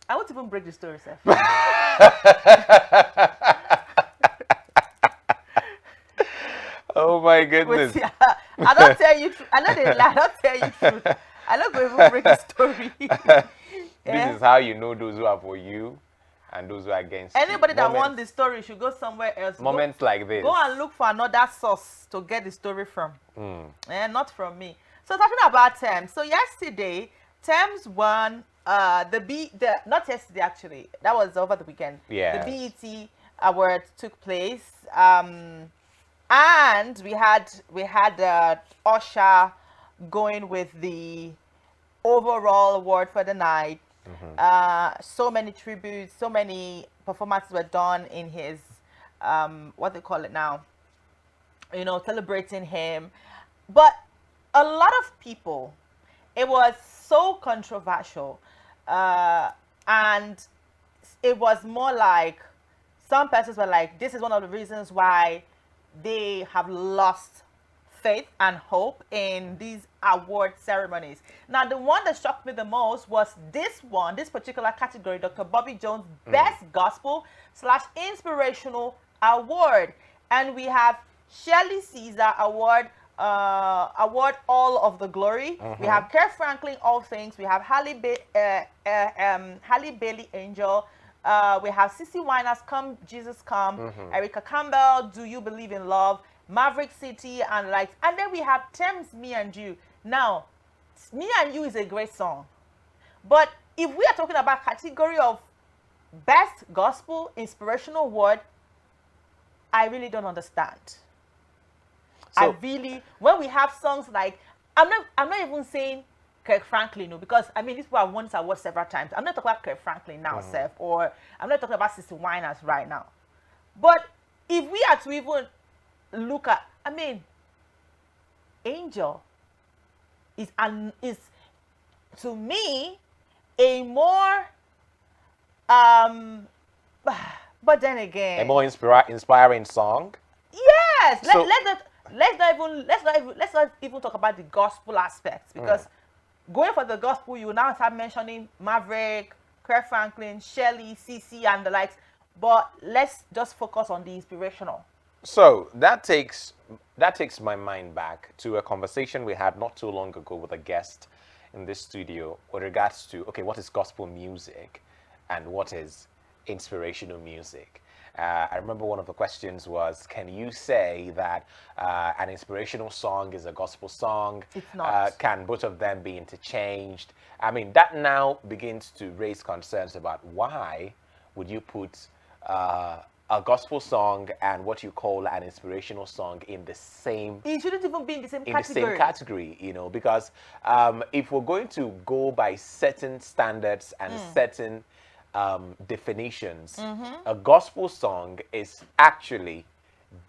I won't even break the story, sir. Oh my goodness. I don't tell you truth. I know they lie. I don't tell you truth. I don't go even break the story. This is how you know those who are for you and those who are against Anybody you. that wants the story should go somewhere else. Moments like this. Go and look for another source to get the story from. Not from me. So talking about Thames. So yesterday, Thames won not yesterday actually. That was over the weekend. Yeah. The BET Awards took place. And we had Usher going with the overall award for the night. So many tributes, so many performances were done in his what they call it now, celebrating him. But a lot of people, it was so controversial, and it was more like some persons were like, this is one of the reasons why they have lost faith and hope in these award ceremonies. Now, the one that shocked me the most was this particular category, Dr. Bobby Jones Best Gospel / Inspirational Award. And we have Shirley Caesar award all of the glory. We have Kirk Franklin, All Things. We have Halle Bailey, Angel. We have Cece Winers, Come Jesus Come. Erica Campbell, Do You Believe in Love? Maverick City and Lights. And then we have Thames, Me and You. Now, Me and You is a great song. But if we are talking about category of Best Gospel Inspirational Word, I really don't understand. So, when we have songs like, I'm not even saying Kirk Franklin, because I mean, these people have won this award several times. I'm not talking about Kirk Franklin now, Seth, or I'm not talking about Cece Winers right now. But if we are to even look at, I mean, Angel is to me a more but then again, a more inspiring song. Yes. Let's not even talk about the gospel aspects, because going for the gospel, you now start mentioning Maverick, Kirk Franklin, Shirley, CC, and the likes. But let's just focus on the inspirational. So that takes my mind back to a conversation we had not too long ago with a guest in this studio with regards to, okay, what is gospel music and what is inspirational music? I remember one of the questions was, can you say that an inspirational song is a gospel song? It's not. Can both of them be interchanged? I mean, that now begins to raise concerns about why would you put a gospel song and what you call an inspirational song in the same. It shouldn't even be in the same category. In the same category, because if we're going to go by certain standards and certain definitions, a gospel song is actually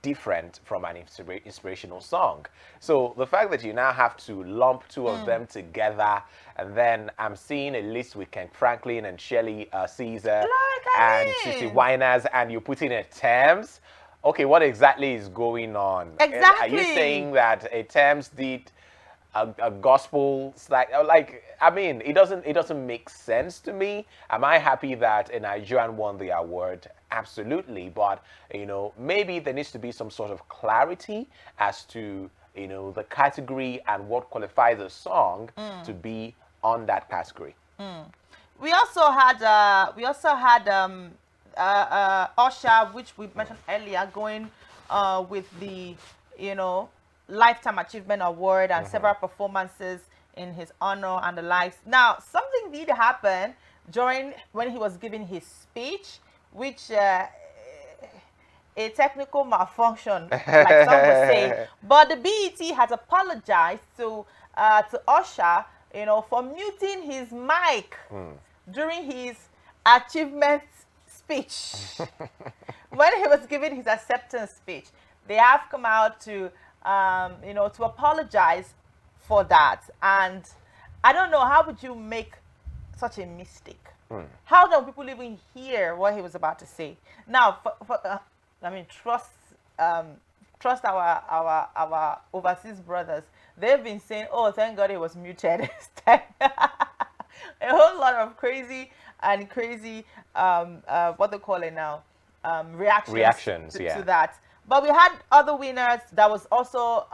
different from an inspirational song. So the fact that you now have to lump two of them together, and then I'm seeing a list with Kirk Franklin and Shirley Caesar and Cece Winers, and you put in a Thames. Okay, what exactly is going on? Exactly. Are you saying that a Thames did a gospel like I mean, it doesn't make sense to me. Am I happy that a Nigerian won the award? Absolutely, but maybe there needs to be some sort of clarity as to the category and what qualifies a song to be on that category. We also had Usher, which we mentioned earlier, going with the Lifetime Achievement Award and several performances in his honor and the likes. Now, something did happen when he was giving his speech, which a technical malfunction, like some would say. But the BET has apologized to Usher, for muting his mic during his achievement speech. When he was giving his acceptance speech, they have come out to to apologize for that. And I don't know, how would you make such a mistake? How do people even hear what he was about to say? Now, trust our overseas brothers. They've been saying, "Oh, thank God he was muted." A whole lot of crazy and crazy, what they call it now, reactions to that. But we had other winners that was also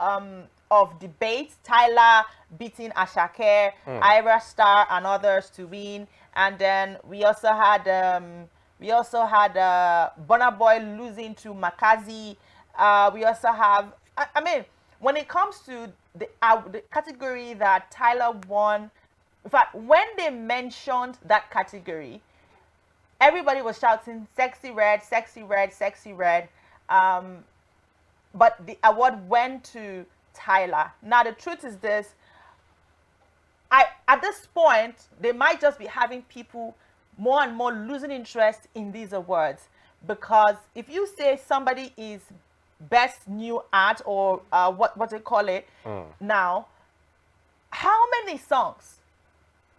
of debate. Tyler beating Ashake, Ira Star and others to win. And then we also had Burna Boy losing to Makazi. We also have, I mean, when it comes to the category that Tyler won, in fact, when they mentioned that category, everybody was shouting "Sexy Red, Sexy Red, Sexy Red." But the award went to Tyler. Now, the truth is this. At this point, they might just be having people more and more losing interest in these awards. Because if you say somebody is best new art or what they call it now, how many songs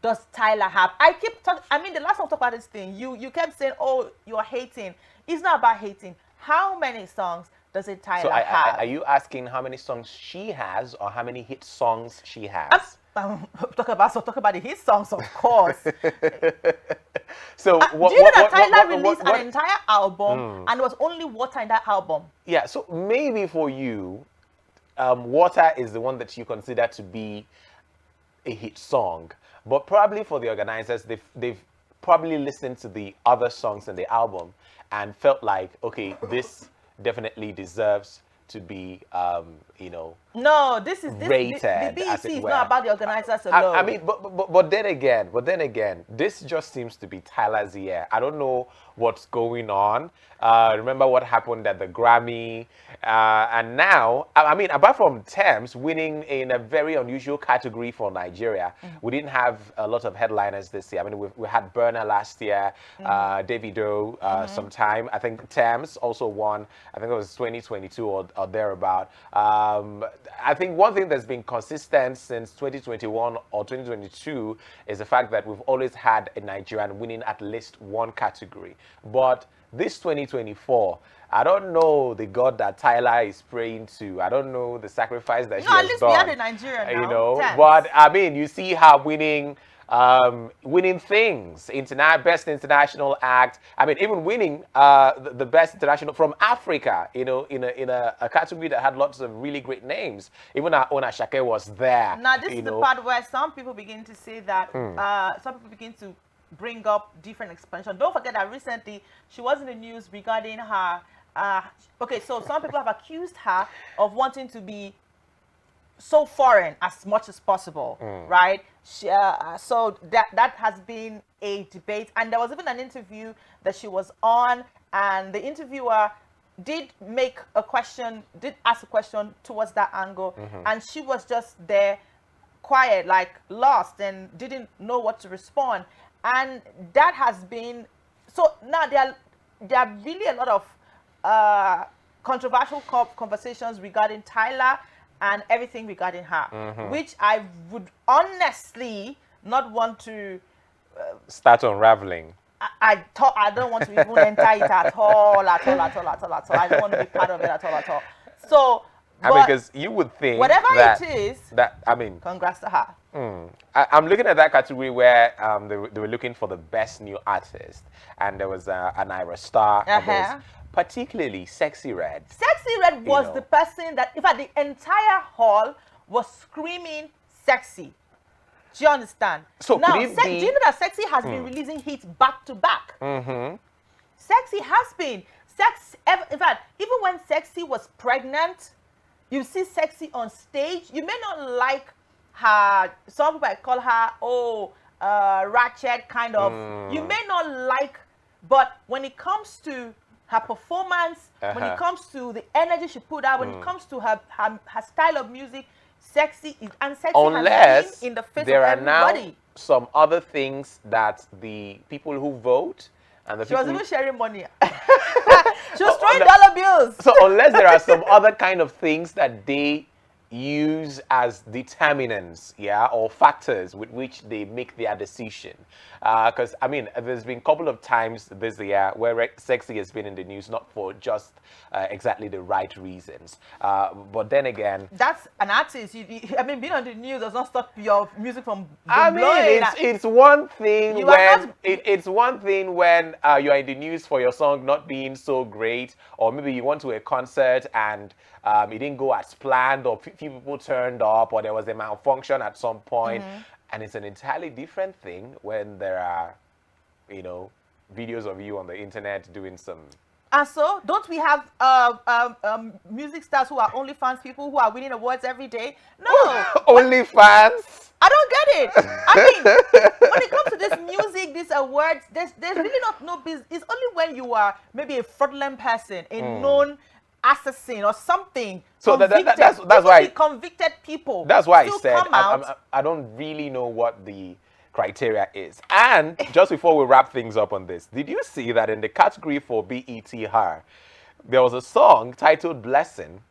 does Tyler have? I keep talking. I mean, the last time I talked about this thing, you kept saying, "Oh, you're hating." It's not about hating. How many songs does it Tyler have? Are you asking how many songs she has, or how many hit songs she has? Talk about the hit songs, of course. So do you know that Tyler released an entire album and there was only water in that album? Yeah. So maybe for you, Water is the one that you consider to be a hit song, but probably for the organizers, they've probably listened to the other songs in the album and felt like, okay, this definitely deserves to be, No, this is rated. The BEC is not about the organizers alone. I mean, but then again, this just seems to be Tyler's year. I don't know what's going on. Remember what happened at the Grammy, and now, I mean, apart from Thames winning in a very unusual category for Nigeria, we didn't have a lot of headliners this year. I mean, we had Burna last year, Davido sometime. I think Thames also won. I think it was 2022 or thereabout. I think one thing that's been consistent since 2021 or 2022 is the fact that we've always had a Nigerian winning at least one category. But this 2024, I don't know the God that Tyler is praying to. I don't know the sacrifice that he has done. At least we had a Nigerian now. But I mean, you see her winning things, best international act. I mean, even winning the best international from Africa, in a category that had lots of really great names. Even our own Ashake was there. Now, this is the part where some people begin to say that, some people begin to bring up different expansion. Don't forget that recently she was in the news regarding her, okay, so some people have accused her of wanting to be so foreign as much as possible, right? So that has been a debate, and there was even an interview that she was on, and the interviewer did ask a question towards that angle, and she was just there, quiet, like lost, and didn't know what to respond, and that has been so. Now there are really a lot of controversial conversations regarding Tyler and everything regarding her, which I would honestly not want to start unraveling. I don't want to even enter it at all. I don't want to be part of it at all. So, I mean, because you would think whatever that, it is, congrats to her. I'm looking at that category where they were looking for the best new artist, and there was an Ira Star. Particularly Sexy Red. Sexy Red was the person that, in fact, the entire hall was screaming sexy. Do you understand? So now, do you know that Sexy has been releasing hits back to back? Sexy has been. In fact, even when Sexy was pregnant, you see Sexy on stage. You may not like her, some people call her, ratchet kind of. You may not like, but when it comes to her performance, when it comes to the energy she put out, when it comes to her style of music, Sexy has been in the face of everybody. There are now some other things that the people who vote and the she was even sharing money. She was throwing dollar bills. So unless there are some other kind of things that they, use as determinants, yeah, or factors with which they make their decision. Because I mean, there's been a couple of times this year where sexy has been in the news, not for just exactly the right reasons. But then again, that's an artist. I mean, being on the news does not stop your music from I mean, blowing. it's one thing You are when not- it's one thing when you're in the news for your song not being so great, or maybe you went to a concert and it didn't go as planned, or few people turned up, or there was a malfunction at some point. And it's an entirely different thing when there are, videos of you on the internet doing some. And so, don't we have music stars who are OnlyFans people who are winning awards every day? No. Only fans. I don't get it. I mean, when it comes to this music, these awards, there's really no business. It's only when you are maybe a fraudulent person, a known assassin or something. So convicted. that's why convicted people. That's why I still said come out. I don't really know what the criteria is. And just before we wrap things up on this, did you see that in the category for BET Her, there was a song titled Blessing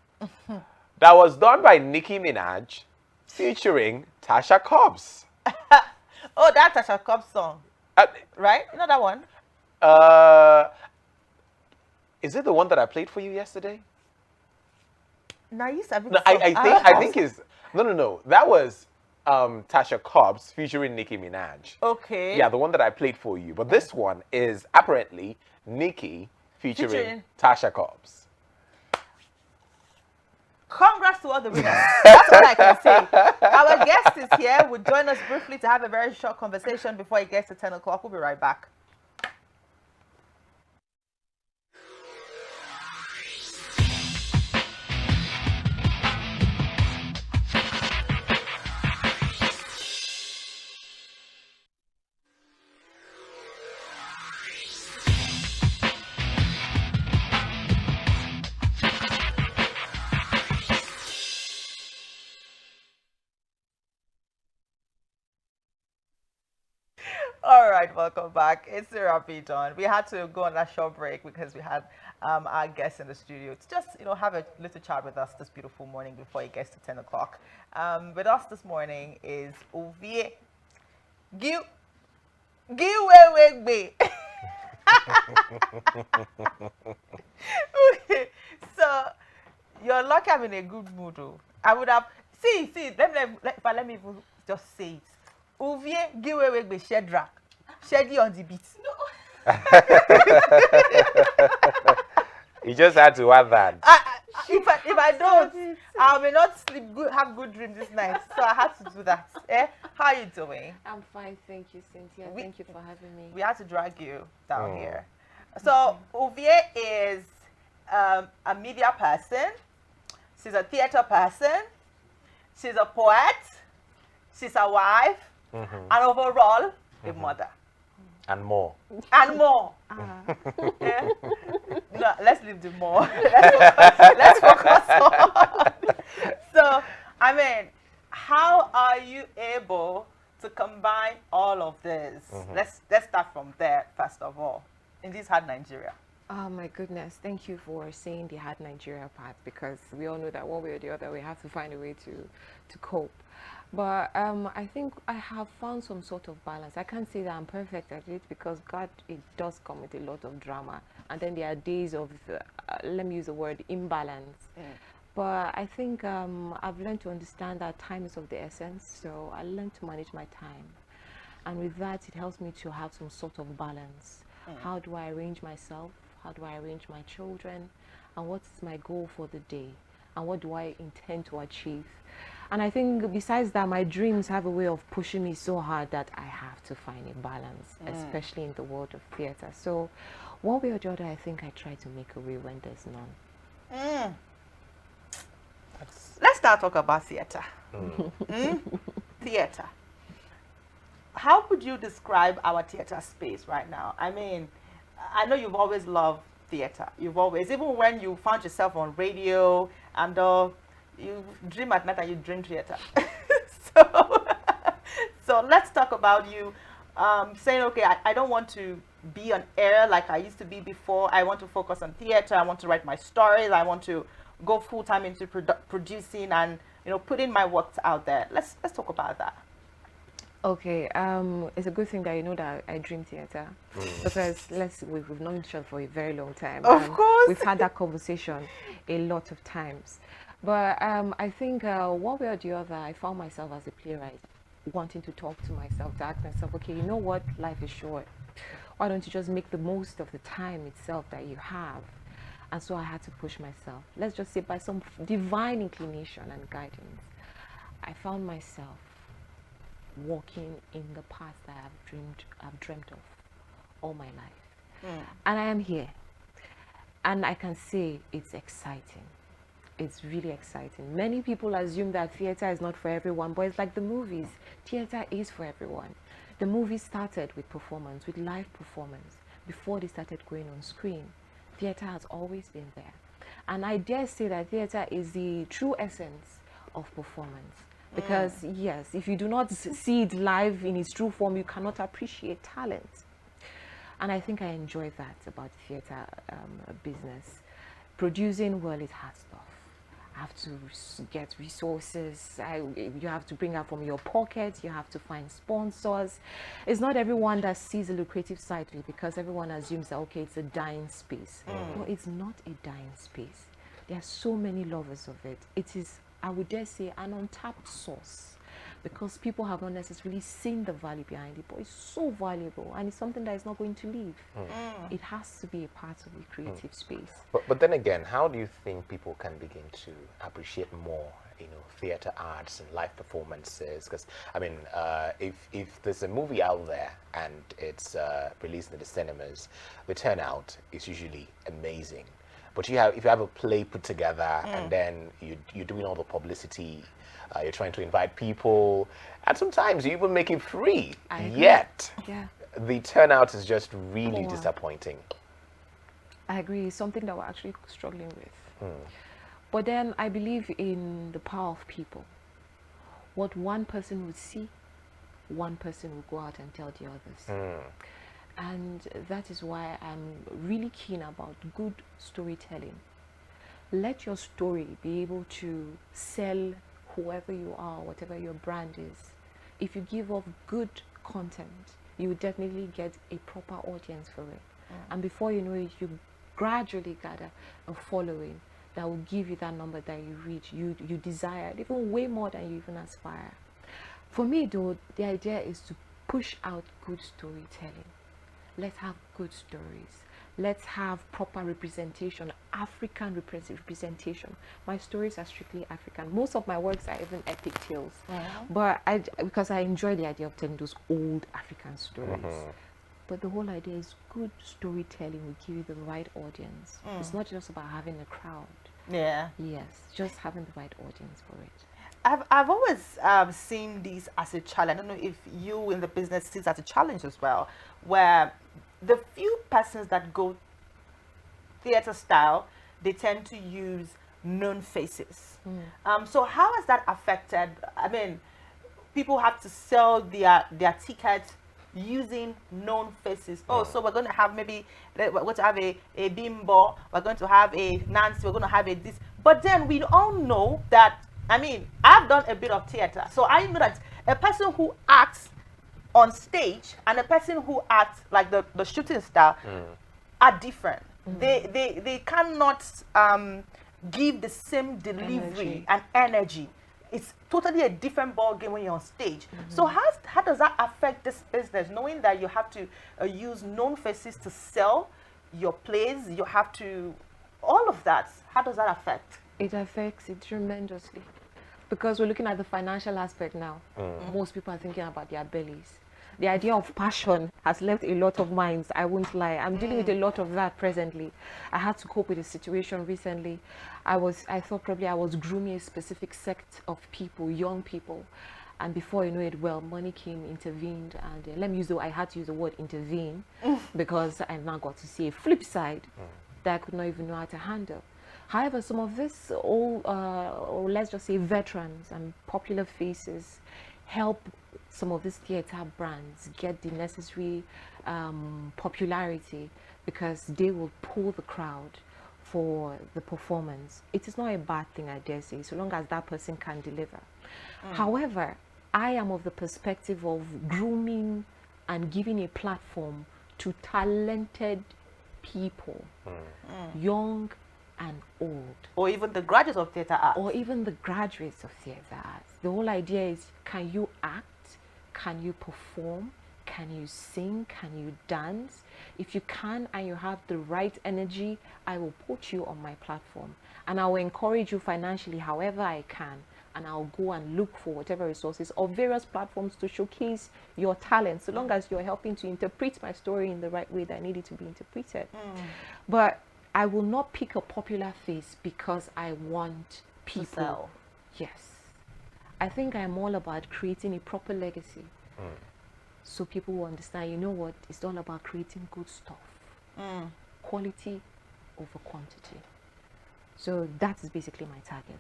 that was done by Nicki Minaj featuring Tasha Cobbs. Oh, that Tasha Cobbs song, right? You know that one? Is it the one that I played for you yesterday? No, you said No, I think it's no. That was Tasha Cobbs featuring Nicki Minaj. Okay. Yeah, the one that I played for you. But this one is apparently Nicki featuring Tasha Cobbs. Congrats to all the winners. That's all I can say. Our guest is here. Will join us briefly to have a very short conversation before it gets to 10 o'clock. We'll be right back. All right, welcome back. It's the Rapid On. We had to go on a short break because we had our guest in the studio to just, have a little chat with us this beautiful morning before it gets to 10 o'clock. With us this morning is Ovie. Okay, so you're lucky I'm in a good mood. Oh. I would have, let me even just say it. Ovie Giwewegbe Shedrak. Sheddy on the beat. No. You just had to add that. If I don't, I may not sleep good, have good dreams this night. So I had to do that. How are you doing? I'm fine, thank you, Cynthia. Thank you for having me. We had to drag you down here. So Ovie is a media person. She's a theater person. She's a poet. She's a wife. And overall, a mother. And more. And more. Yeah. No, let's leave the more. Let's focus on. So, I mean, how are you able to combine all of this? Let's start from there, first of all, in this hard Nigeria. Oh my goodness, thank you for saying the hard Nigeria part, because we all know that one way or the other we have to find a way to cope. But I think I have found some sort of balance. I can't say that I'm perfect at it, because God, it does come with a lot of drama. And then there are days of, let me use the word, imbalance. But I think I've learned to understand that time is of the essence. So I learned to manage my time. And with that, it helps me to have some sort of balance. How do I arrange myself? How do I arrange my children? And what's my goal for the day? And what do I intend to achieve? And I think besides that, my dreams have a way of pushing me so hard that I have to find a balance, especially in the world of theater. So one way or the other, I think I try to make a way when there's none. Let's start talk about theater. Theater. How would you describe our theater space right now? I mean, I know you've always loved theater. You've always, even when you found yourself on radio and you dream at night and you dream theater. So let's talk about you saying, okay, I don't want to be on air like I used to be before. I want to focus on theater. I want to write my stories. I want to go full time into producing and putting my works out there. Let's talk about that. Okay, it's a good thing that you know that I dream theater, because we've known each other for a very long time. Of course. We've had that conversation a lot of times. But I think one way or the other, I found myself as a playwright wanting to talk to myself, to ask myself, okay, you know what, life is short. Why don't you just make the most of the time itself that you have? And so I had to push myself. Let's just say by some divine inclination and guidance, I found myself walking in the path that I've dreamt of all my life. And I am here. And I can say it's exciting. It's really exciting. Many people assume that theater is not for everyone, but it's like the movies. Theater is for everyone. The movie started with performance, with live performance, before they started going on screen. Theater has always been there. And I dare say that theater is the true essence of performance. Because yes, if you do not see it live in its true form, you cannot appreciate talent. And I think I enjoy that about theater business. Producing, well, it has stuff. I have to get resources. You have to bring out from your pocket. You have to find sponsors. It's not everyone that sees a lucrative side to it, because everyone assumes that, okay, it's a dying space. No, it's not a dying space. There are so many lovers of it. It is, I would dare say, an untapped source, because people have not necessarily seen the value behind it, but it's so valuable, and it's something that is not going to leave. It has to be a part of the creative space. But then again, how do you think people can begin to appreciate more, theater arts and live performances? Because I mean, if there's a movie out there and it's released in the cinemas, the turnout is usually amazing. But if you have a play put together and then you're doing all the publicity, you're trying to invite people, and sometimes you even make it free. Yet, the turnout is just really disappointing. I agree. It's something that we're actually struggling with. But then I believe in the power of people. What one person would see, one person will go out and tell the others. And that is why I'm really keen about good storytelling. Let your story be able to sell whoever you are, whatever your brand is. If you give off good content, you will definitely get a proper audience for it. And before you know it, you gradually gather a following that will give you that number that you reach, you desire, even way more than you even aspire. For me though, the idea is to push out good storytelling. Let's have good stories. Let's have proper representation, African representation. My stories are strictly African. Most of my works are even epic tales. But because I enjoy the idea of telling those old African stories. But the whole idea is good storytelling will give you the right audience. It's not just about having a crowd. Yeah. Yes, just having the right audience for it. I've always seen this as a challenge. I don't know if you in the business see it as a challenge as well, where the few persons that go theater style, they tend to use known faces. So how has that affected? I mean, people have to sell their tickets using known faces. Oh, so we're going to have we're going to have a Bimbo, we're going to have a Nancy, we're going to have a this. But then we all know that, I mean, I've done a bit of theater, so I know that a person who acts on stage and a person who acts like the shooting star are different. They cannot give the same delivery and energy. It's totally a different ball game when you're on stage. So how does that affect this business, knowing that you have to use known faces to sell your plays? You have to, all of that. How does that affect? It affects it tremendously, because we're looking at the financial aspect now. Most people are thinking about their bellies. The idea of passion has left a lot of minds, I won't lie. I'm dealing with a lot of that presently. I had to cope with a situation recently. I thought probably I was grooming a specific sect of people, young people. And before you know it, well, money came, intervened, and I had to use the word intervene, because I now got to see a flip side that I could not even know how to handle. However, some of this old, or let's just say veterans and popular faces, help some of these theater brands get the necessary popularity, because they will pull the crowd for the performance. It is not a bad thing, I dare say, so long as that person can deliver. However, I am of the perspective of grooming and giving a platform to talented people, young and old. Or even the graduates of theatre arts. Or even the graduates of theatre arts. The whole idea is, can you act? Can you perform? Can you sing? Can you dance? If you can and you have the right energy, I will put you on my platform. And I will encourage you financially however I can. And I'll go and look for whatever resources or various platforms to showcase your talent, so long as you're helping to interpret my story in the right way that I need it to be interpreted. But I will not pick a popular face because I want people. Yes. I think I'm all about creating a proper legacy. So people will understand, you know what, it's all about creating good stuff. Quality over quantity. So that is basically my target.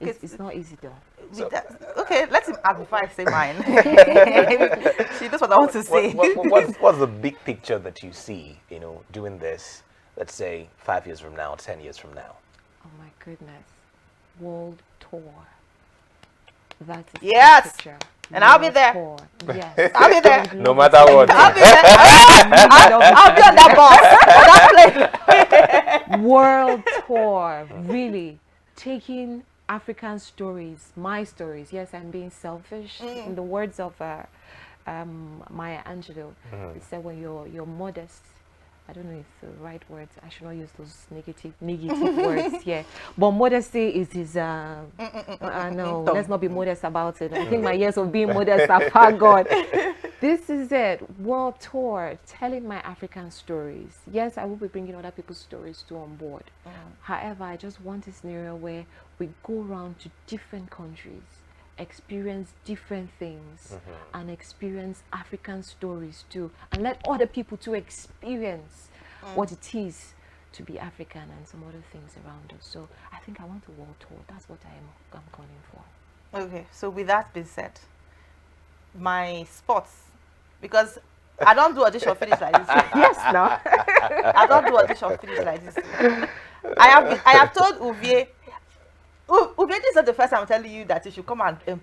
Okay, it's not easy though. Okay, let him ask before I say mine. See, that's what I want to say. What's the big picture that you see, doing this, let's say 5 years from now, 10 years from now? Oh my goodness. World tour. That's a yes. picture. And I'll be there. Tour. Yes. I'll be there. No matter what. I'll be there. I'll be on that bus. On that plane. World tour. Really. Taking African stories, my stories. Yes, I'm being selfish. In the words of Maya Angelou, it said when you're modest, I don't know if the right words, I should not use those negative words here. But modesty is no, let's not be modest about it. I think my years of being modest are far gone. This is it, world tour, telling my African stories. Yes, I will be bringing other people's stories too on board. However, I just want a scenario where we go around to different countries, experience different things, and experience African stories too, and let other people to experience what it is to be African and some other things around us. So I think I want a world tour. That's what I'm calling for. Okay, so with that being said, my sports, because I don't do audition finish like this. Yes, no. I don't do audition finish like this. I have told Uvie, this is not the first time I'm telling you that you should come and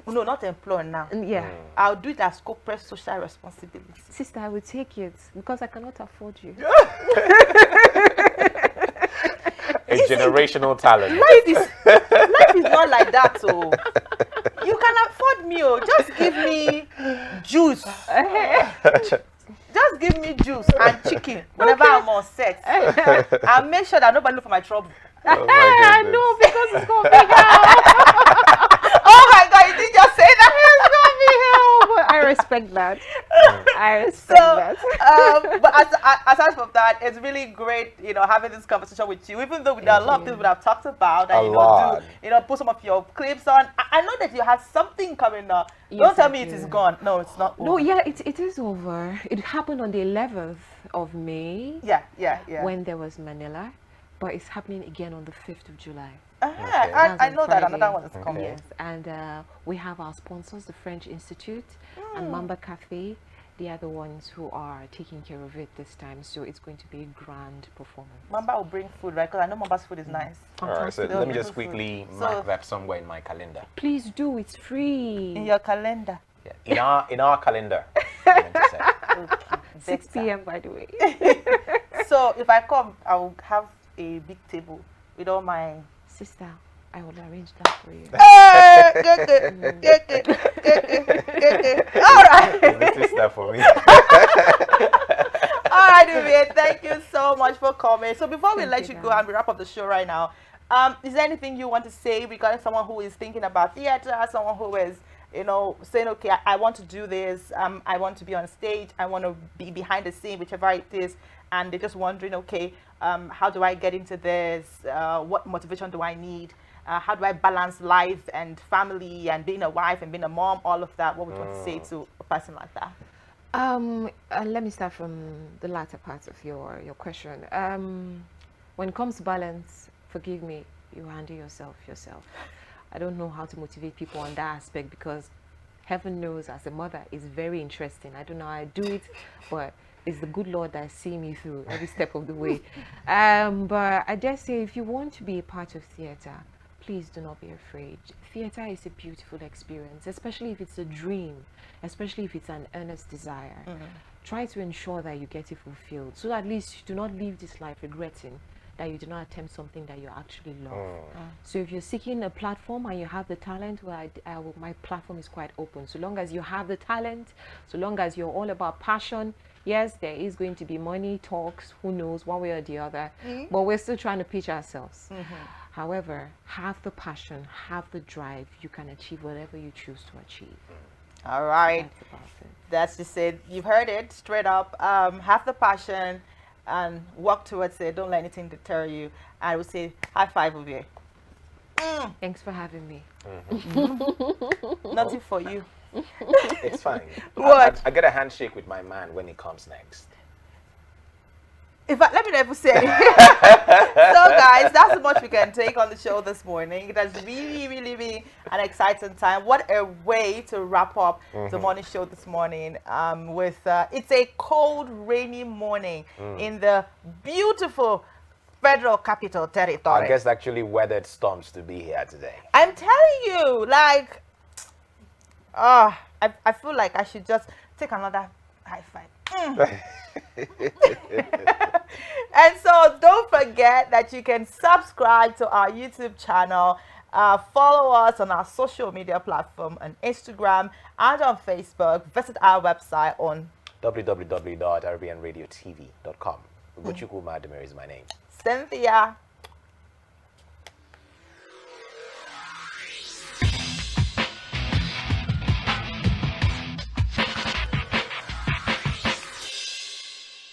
no, not employ now. Yeah. I'll do it as corporate social responsibility. Sister, I will take it because I cannot afford you. A generational talent. Life is not like that, so you can afford me. Just give me juice. Just give me juice and chicken whenever I'm on set. I'll make sure that nobody look for my trouble. Oh my no, because it's gonna be hell. Oh my God, you didn't just say that. It's gonna be hell. But I respect that. I respect that. But aside from that, it's really great, having this conversation with you. Even though there are a lot of things we have talked about, and put some of your clips on. I know that you have something coming up. Yes, Don't tell me it is gone. No, it's not over. No, yeah, it is over. It happened on the 11th of May. Yeah. When there was Manila. But it's happening again on the 5th of July. I know that another one is coming. Yes, and we have our sponsors, the French Institute and Mamba Cafe. They are the ones who are taking care of it this time. So it's going to be a grand performance. Mamba will bring food, right? Because I know Mamba's food is nice. All right, so let me just quickly mark that somewhere in my calendar. Please do, it's free. In your calendar. Yeah, in our calendar. Okay, 6 p.m. by the way. So if I come, I will have a big table with all my sister. I will arrange that for you. All right. This is that for me. All right, Uvie, thank you so much for coming. So before we let you go and we wrap up the show right now, is there anything you want to say regarding someone who is thinking about theater, someone who is saying, okay, I want to do this, I want to be on stage, I want to be behind the scene, whichever it is, and they're just wondering, okay, how do I get into this? What motivation do I need? How do I balance life and family and being a wife and being a mom, all of that? What would you want to say to a person like that? Let me start from the latter part of your question. When it comes to balance, forgive me, you handle yourself. I don't know how to motivate people on that aspect because heaven knows as a mother it's very interesting. I don't know how I do it, but it's the good Lord that see me through every step of the way. But I dare say, if you want to be a part of theater, please do not be afraid. Theater is a beautiful experience, especially if it's a dream, especially if it's an earnest desire. Try to ensure that you get it fulfilled, so that at least you do not live this life regretting that you do not attempt something that you actually love. So if you're seeking a platform and you have the talent, well, my platform is quite open. So long as you have the talent, so long as you're all about passion, yes, there is going to be money, talks, who knows, one way or the other, but we're still trying to pitch ourselves. However, have the passion, have the drive, you can achieve whatever you choose to achieve. All right. That's about it. That's just it. You've heard it straight up. Have the passion and work towards it. Don't let anything deter you. I would say high five of you. Thanks for having me. Nothing for you. It's fine. What? I get a handshake with my man when he comes next. In fact, let me never say anything. So, guys, that's how much we can take on the show this morning. It has really been an exciting time. What a way to wrap up the morning show this morning. With it's a cold, rainy morning in the beautiful Federal Capital Territory. I guess actually weathered storms to be here today. I'm telling you, like, I feel like I should just take another high five. And so don't forget that you can subscribe to our YouTube channel, follow us on our social media platform on Instagram and on Facebook. Visit our website on www.arabianradiotv.com. Ugochukwu Madamir is my name. Cynthia